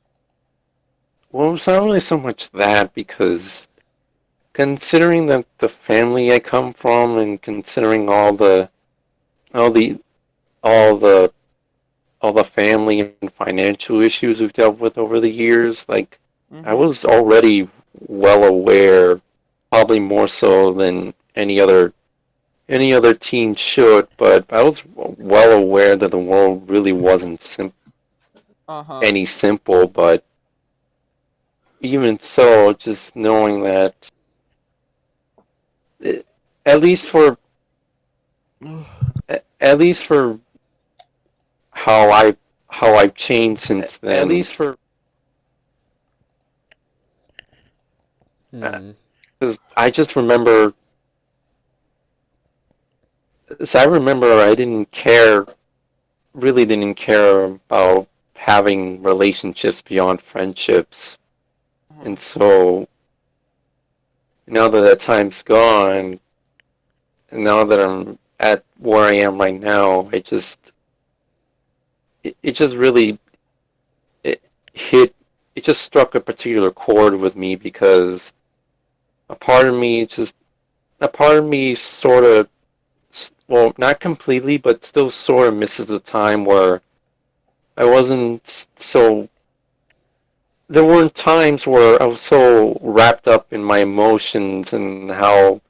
[SPEAKER 4] well, it's not really so much that, because considering that the family I come from, and considering all the all the all the family and financial issues we've dealt with over the years, like I
[SPEAKER 3] Mm-hmm.
[SPEAKER 4] was already well aware, probably more so than any other teen should, but I was well aware that the world really wasn't
[SPEAKER 3] Uh-huh.
[SPEAKER 4] any simple. But even so, just knowing that, eh, at least for at least for how I've changed since then. At least for
[SPEAKER 2] Hmm.
[SPEAKER 4] because I just remember. So I remember I really didn't care about having relationships beyond friendships.
[SPEAKER 3] Uh-huh.
[SPEAKER 4] And so now that that time's gone, and now that I'm at where I am right now, it just really it hit it just struck a particular chord with me, because a part of me just a part of me sort of, well, not completely, but still sort of misses the time where I wasn't so there weren't times where I was so wrapped up in my emotions and how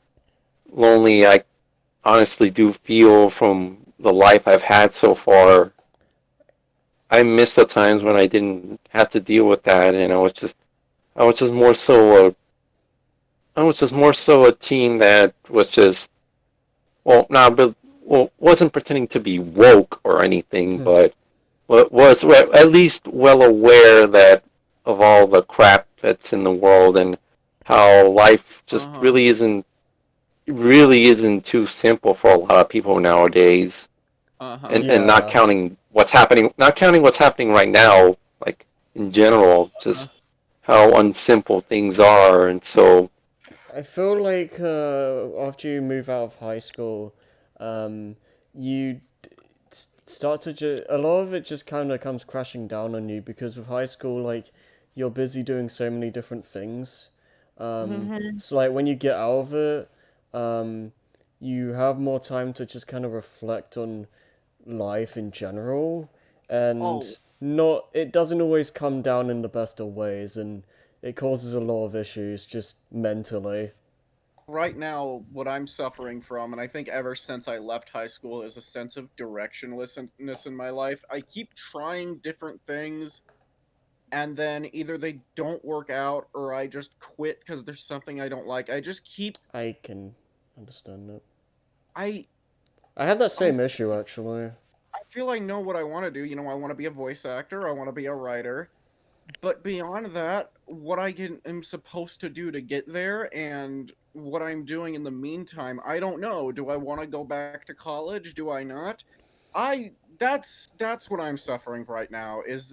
[SPEAKER 4] lonely I honestly do feel from the life I've had so far. I miss the times when I didn't have to deal with that, and I was just more so I was just more so a teen that was just, but wasn't pretending to be woke or anything, but was at least well aware that of all the crap that's in the world, and how life just
[SPEAKER 3] Uh-huh.
[SPEAKER 4] really isn't too simple for a lot of people nowadays.
[SPEAKER 3] Uh-huh.
[SPEAKER 4] And
[SPEAKER 2] Yeah.
[SPEAKER 4] not counting what's happening right now, like in general,
[SPEAKER 3] Uh-huh.
[SPEAKER 4] just how unsimple things are. And so,
[SPEAKER 2] I feel like after you move out of high school, um, you start to a lot of it just kind of comes crashing down on you because with high school, like you're busy doing so many different things.
[SPEAKER 3] Mm-hmm.
[SPEAKER 2] So like when you get out of it, you have more time to just kind of reflect on life in general,
[SPEAKER 3] Oh,
[SPEAKER 2] and not it doesn't always come down in the best of ways, and it causes a lot of issues just mentally.
[SPEAKER 3] right now, what I'm suffering from, and I think ever since I left high school, is a sense of directionlessness in my life. I keep trying different things, and then either they don't work out or I just quit because there's something I don't like. I just keep
[SPEAKER 2] I can understand that.
[SPEAKER 3] I
[SPEAKER 2] I have that
[SPEAKER 3] I
[SPEAKER 2] same issue actually.
[SPEAKER 3] I feel I know what I want to do. I want to be a voice actor. I want to be a writer. But beyond that, what am supposed to do to get there and what I'm doing in the meantime, I don't know. Do I want to go back to college? Do I not? That's what I'm suffering right now is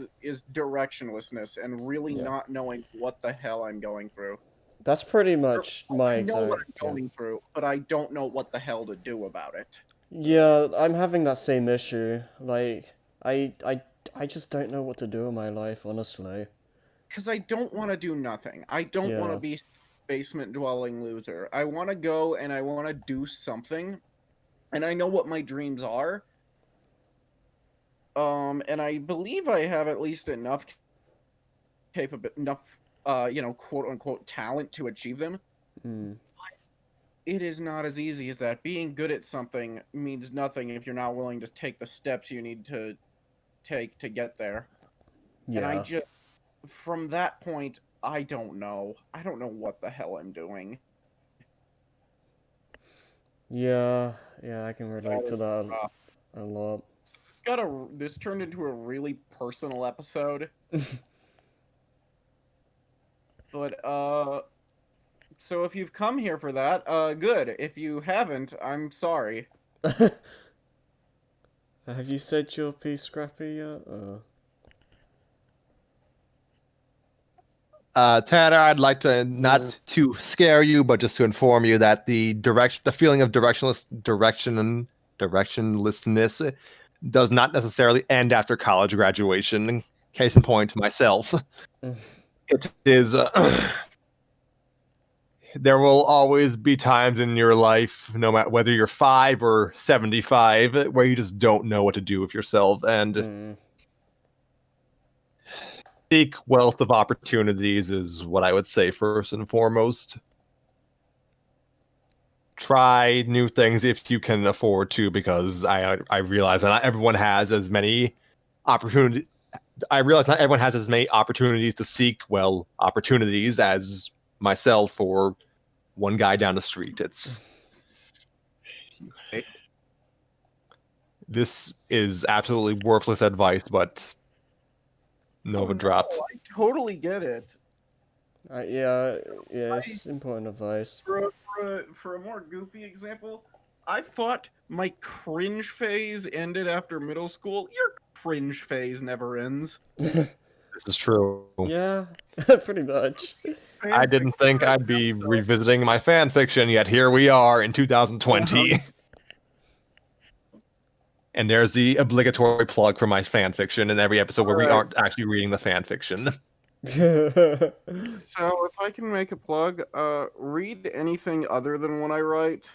[SPEAKER 3] directionlessness and really
[SPEAKER 2] Yeah.
[SPEAKER 3] not knowing what the hell I'm going through.
[SPEAKER 2] That's pretty much my
[SPEAKER 3] I know what
[SPEAKER 2] exact.
[SPEAKER 3] I'm
[SPEAKER 2] Yeah.
[SPEAKER 3] going through, but I don't know what the hell to do about it.
[SPEAKER 2] Yeah, I'm having that same issue. Like, I just don't know what to do in my life, honestly.
[SPEAKER 3] Because I don't want to do nothing. I don't want to
[SPEAKER 2] Yeah.
[SPEAKER 3] be basement dwelling loser. I want to go and I want to do something, and I know what my dreams are. And I believe I have at least enough enough, quote unquote talent to achieve them.
[SPEAKER 2] Mm.
[SPEAKER 3] It is not as easy as that. Being good at something means nothing if you're not willing to take the steps you need to take to get there. And I
[SPEAKER 2] Yeah.
[SPEAKER 3] just, from that point, I don't know. I don't know what the hell I'm doing.
[SPEAKER 2] Yeah. Yeah, I can relate to that
[SPEAKER 3] Uh,
[SPEAKER 2] a lot.
[SPEAKER 3] this turned into a really personal episode. But so if you've come here for that, good. If you haven't, I'm sorry.
[SPEAKER 2] Have you said your piece, Scrappy, yet?
[SPEAKER 1] Tanner, I'd like to
[SPEAKER 4] Yeah.
[SPEAKER 1] not to scare you, but just to inform you that the feeling of directionlessness does not necessarily end after college graduation. Case in point, myself. It is. There will always be times in your life, no matter whether you're 5 or 75, where you just don't know what to do with yourself, and
[SPEAKER 2] Mm.
[SPEAKER 1] seek wealth of opportunities is what I would say first and foremost. Try new things if you can afford to, because I realize that not everyone has as many opportunity. I realize not everyone has as many opportunities to seek opportunities as myself or one guy down the street. This is absolutely worthless advice, but
[SPEAKER 3] Oh
[SPEAKER 1] Nova
[SPEAKER 3] no,
[SPEAKER 1] dropped.
[SPEAKER 3] I totally get it.
[SPEAKER 2] Yeah, yeah, it's important advice.
[SPEAKER 3] For a more goofy example, I thought my cringe phase ended after middle school. Your cringe phase never ends.
[SPEAKER 1] This is true.
[SPEAKER 2] Yeah, pretty much.
[SPEAKER 1] I didn't think I'd be revisiting my fan fiction, yet here we are in 2020. And there's the obligatory plug for my fan fiction in every episode where we
[SPEAKER 3] Alright.
[SPEAKER 1] aren't actually reading the fan fiction.
[SPEAKER 3] So if I can make a plug, read anything other than what I write.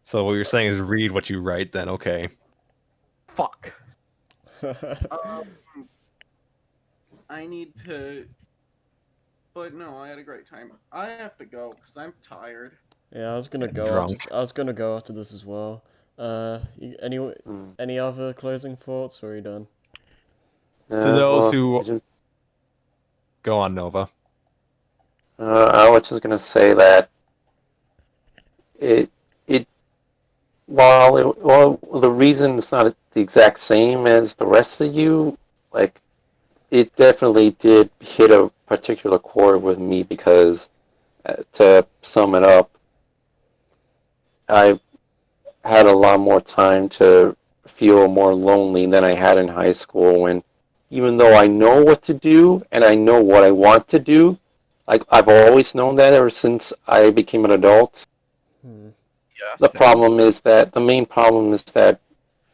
[SPEAKER 1] So what you're saying is read what you write, then okay.
[SPEAKER 3] Fuck. I need to. But no, I had a great time. I have to go because I'm tired.
[SPEAKER 2] Yeah, I was gonna go
[SPEAKER 1] Drunk.
[SPEAKER 2] after. I was gonna go after this as well. Any other closing thoughts, or are you done?
[SPEAKER 1] To those
[SPEAKER 4] Well,
[SPEAKER 1] who
[SPEAKER 4] I just,
[SPEAKER 1] go on, Nova.
[SPEAKER 4] I was just gonna say that it it while the reason it's not the exact same as the rest of you, like it definitely did hit a particular chord with me because to sum it up, I had a lot more time to feel more lonely than I had in high school when even though I know what to do and I know what I want to do, like I've always known that ever since I became an adult.
[SPEAKER 2] Hmm.
[SPEAKER 3] Yeah.
[SPEAKER 4] The main problem is that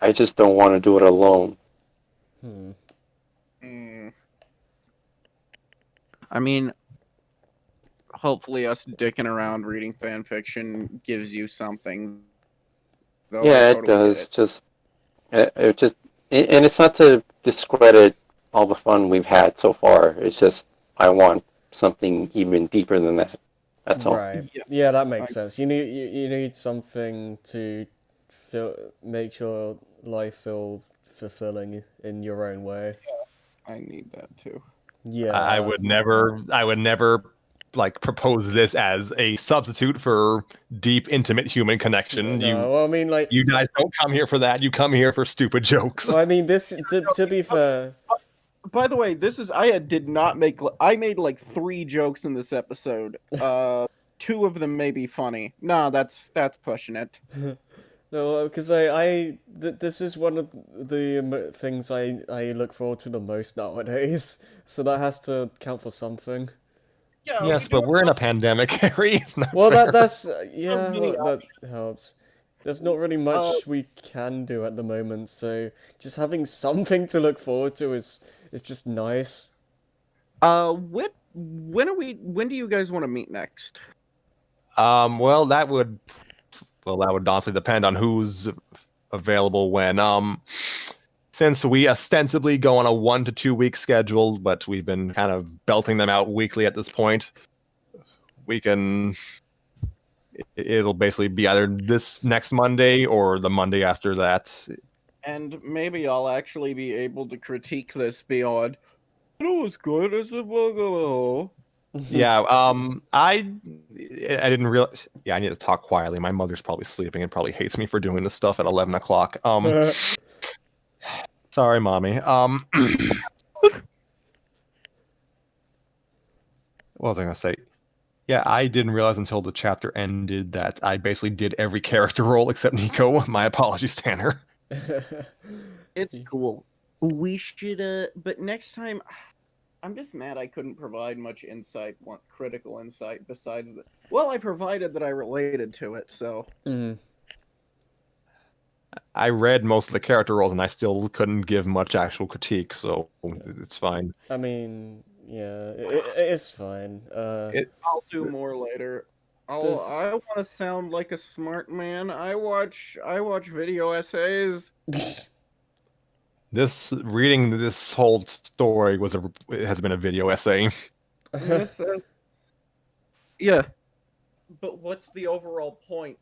[SPEAKER 4] I just don't want to do it alone.
[SPEAKER 2] Hmm.
[SPEAKER 3] I mean, hopefully, us dicking around reading fan fiction gives you something. Though I
[SPEAKER 4] Yeah, it
[SPEAKER 3] totally get
[SPEAKER 4] does.
[SPEAKER 3] it.
[SPEAKER 4] And it's not to discredit all the fun we've had so far. It's just I want something even deeper than that. That's all.
[SPEAKER 2] Right.
[SPEAKER 3] Yeah.
[SPEAKER 2] Yeah, that makes sense. You need something to make your life feel fulfilling in your own way.
[SPEAKER 3] I need that too.
[SPEAKER 1] I
[SPEAKER 2] Yeah.
[SPEAKER 1] would never like propose this as a substitute for deep, intimate human connection.
[SPEAKER 2] No, well, I mean, like,
[SPEAKER 1] You guys don't come here for that. You come here for stupid jokes.
[SPEAKER 2] well, I mean, this to be fair.
[SPEAKER 3] By the way, did not make. I made like 3 jokes in this episode. 2 of them may be funny. Nah, that's pushing it.
[SPEAKER 2] No, because this is one of the things I look forward to the most nowadays. So that has to count for something.
[SPEAKER 3] Yeah.
[SPEAKER 1] Yes, but we're in a pandemic, Harry. It's not
[SPEAKER 2] Well,
[SPEAKER 1] fair.
[SPEAKER 2] that's yeah,
[SPEAKER 3] many
[SPEAKER 2] that helps. There's not really much we can do at the moment, so just having something to look forward to is just nice.
[SPEAKER 3] When do you guys want to meet next?
[SPEAKER 1] Well, that would honestly depend on who's available when. Since we ostensibly go on a 1 to 2 week schedule, but we've been kind of belting them out weekly at this point, we can. It'll basically be either this next Monday or the Monday after that.
[SPEAKER 3] And maybe I'll actually be able to critique this beyond. It was good as a bugalo.
[SPEAKER 1] Yeah. I didn't realize. Yeah, I need to talk quietly. My mother's probably sleeping and probably hates me for doing this stuff at 11 o'clock. Sorry, mommy. What was I gonna say? Yeah, I didn't realize until the chapter ended that I basically did every character role except Nico. My apologies, Tanner.
[SPEAKER 3] It's cool. We should, but next time, I'm just mad I couldn't provide much critical insight besides the. Well, I provided that I related to it, so.
[SPEAKER 2] Mm.
[SPEAKER 1] I read most of the character roles and I still couldn't give much actual critique, so it's fine.
[SPEAKER 2] I mean, yeah, it's fine.
[SPEAKER 3] I'll do more later. I want to sound like a smart man. I watch video essays.
[SPEAKER 1] Reading this whole story has been a video essay.
[SPEAKER 3] Yeah. But what's the overall point?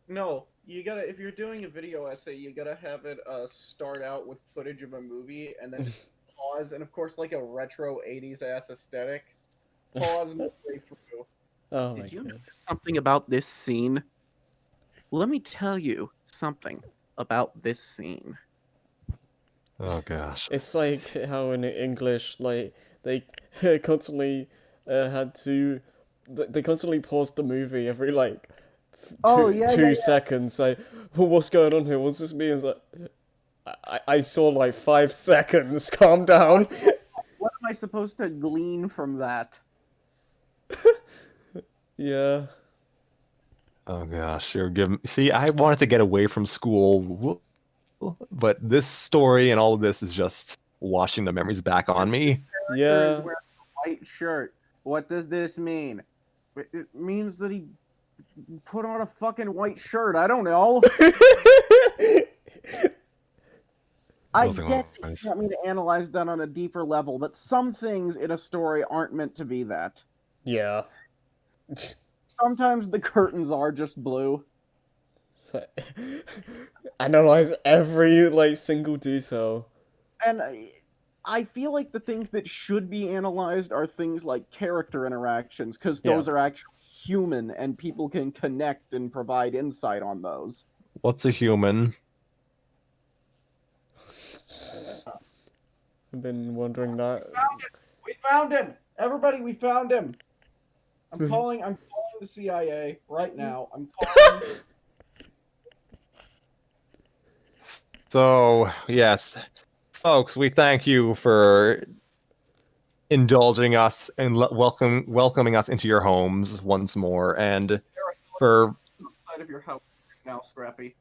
[SPEAKER 3] No, you gotta, if you're doing a video essay, you gotta have it start out with footage of a movie and then pause, and of course, like a retro 80s ass aesthetic. Pause midway through.
[SPEAKER 2] Oh my
[SPEAKER 5] Did you
[SPEAKER 2] god.
[SPEAKER 5] know something about this scene? Let me tell you something about this scene.
[SPEAKER 1] Oh gosh.
[SPEAKER 2] It's like how in English, like they constantly had to, they constantly paused the movie every like two seconds. Like, what's going on here? What's this mean? It's like, I saw like 5 seconds. Calm down.
[SPEAKER 3] What am I supposed to glean from that?
[SPEAKER 2] Yeah.
[SPEAKER 1] Oh gosh, you're giving. See, I wanted to get away from school, but this story and all of this is just washing the memories back on me.
[SPEAKER 2] Yeah.
[SPEAKER 3] Wearing a white shirt. What does this mean? It means that he put on a fucking white shirt. I don't know. I
[SPEAKER 1] Those are
[SPEAKER 3] get that
[SPEAKER 1] nice.
[SPEAKER 3] you want me to analyze that on a deeper level, but some things in a story aren't meant to be that.
[SPEAKER 2] Yeah.
[SPEAKER 3] Sometimes the curtains are just blue.
[SPEAKER 2] So, analyze every like single detail.
[SPEAKER 3] And I feel like the things that should be analyzed are things like character interactions, because those are actually human and people can connect and provide insight on those.
[SPEAKER 1] What's a human?
[SPEAKER 2] I've been wondering that.
[SPEAKER 3] We found him! Everybody, we found him! I'm calling the CIA right now. I'm calling.
[SPEAKER 1] So, yes, folks, we thank you for indulging us and welcoming us into your homes once more, and for
[SPEAKER 3] Outside of your house now, Scrappy.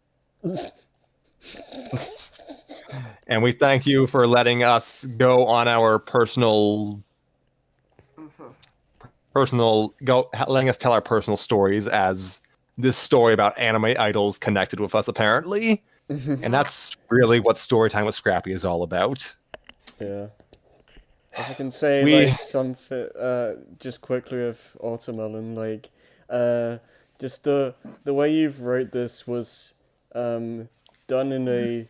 [SPEAKER 1] and we thank you for letting us go on our letting us tell our personal stories, as this story about anime idols connected with us apparently. And that's really what Storytime with Scrappy is all about.
[SPEAKER 2] Yeah. if I can say
[SPEAKER 1] We-
[SPEAKER 2] like something, just quickly with Watermelon, like, just the way you've wrote this was, done in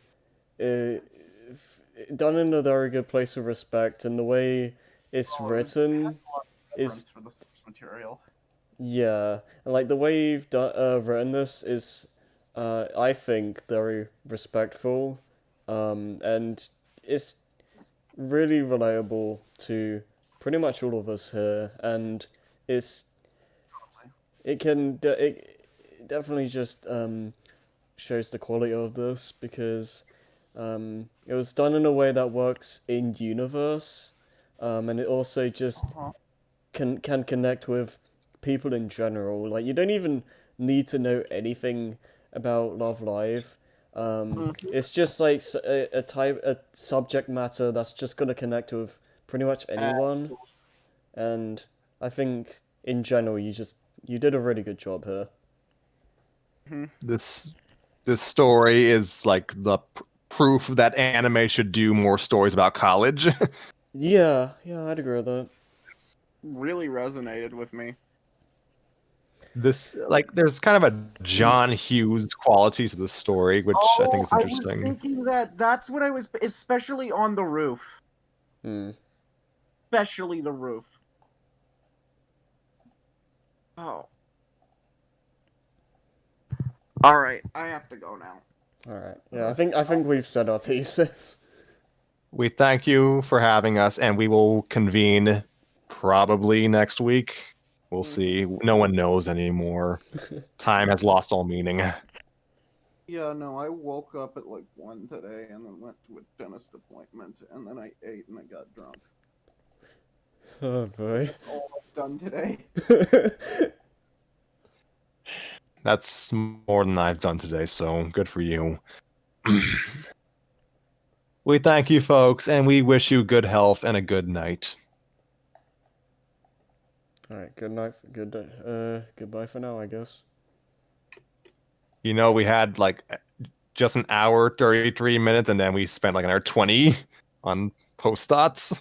[SPEAKER 2] uh, done in a very good place of respect, and the way it's written is,
[SPEAKER 5] for the source material.
[SPEAKER 2] yeah, and like the way you've written this is, I think very respectful, and it's really relatable to pretty much all of us here, and it's it definitely just shows the quality of this because it was done in a way that works in universe, and it also just can connect with people in general. Like you don't even need to know anything about Love Live. It's just like a subject matter that's just gonna connect with pretty much anyone, and I think in general you did a really good job here.
[SPEAKER 1] this this story is like the proof that anime should do more stories about college.
[SPEAKER 2] Yeah, I'd agree with that.
[SPEAKER 5] Really resonated with me.
[SPEAKER 1] This like there's kind of a John Hughes quality to the story, which I think is
[SPEAKER 5] I was
[SPEAKER 1] interesting.
[SPEAKER 5] thinking that's what I was, especially on the roof.
[SPEAKER 2] Hmm.
[SPEAKER 5] Especially the roof. Oh. All right, I have to go now.
[SPEAKER 2] All right. Yeah, I think we've said our pieces.
[SPEAKER 1] We thank you for having us, and we will convene probably next week. We'll see. No one knows anymore. Time has lost all meaning.
[SPEAKER 5] Yeah, no, I woke up at like 1 today and then went to a dentist appointment and then I ate and I got drunk.
[SPEAKER 2] Oh boy.
[SPEAKER 5] That's all I've done today.
[SPEAKER 1] That's more than I've done today, so good for you. We thank you, folks, and we wish you good health and a good night.
[SPEAKER 2] All right. Good night. Goodbye for now, I guess.
[SPEAKER 1] You know, we had like just an hour, 33 minutes, and then we spent like another 20 on post dots.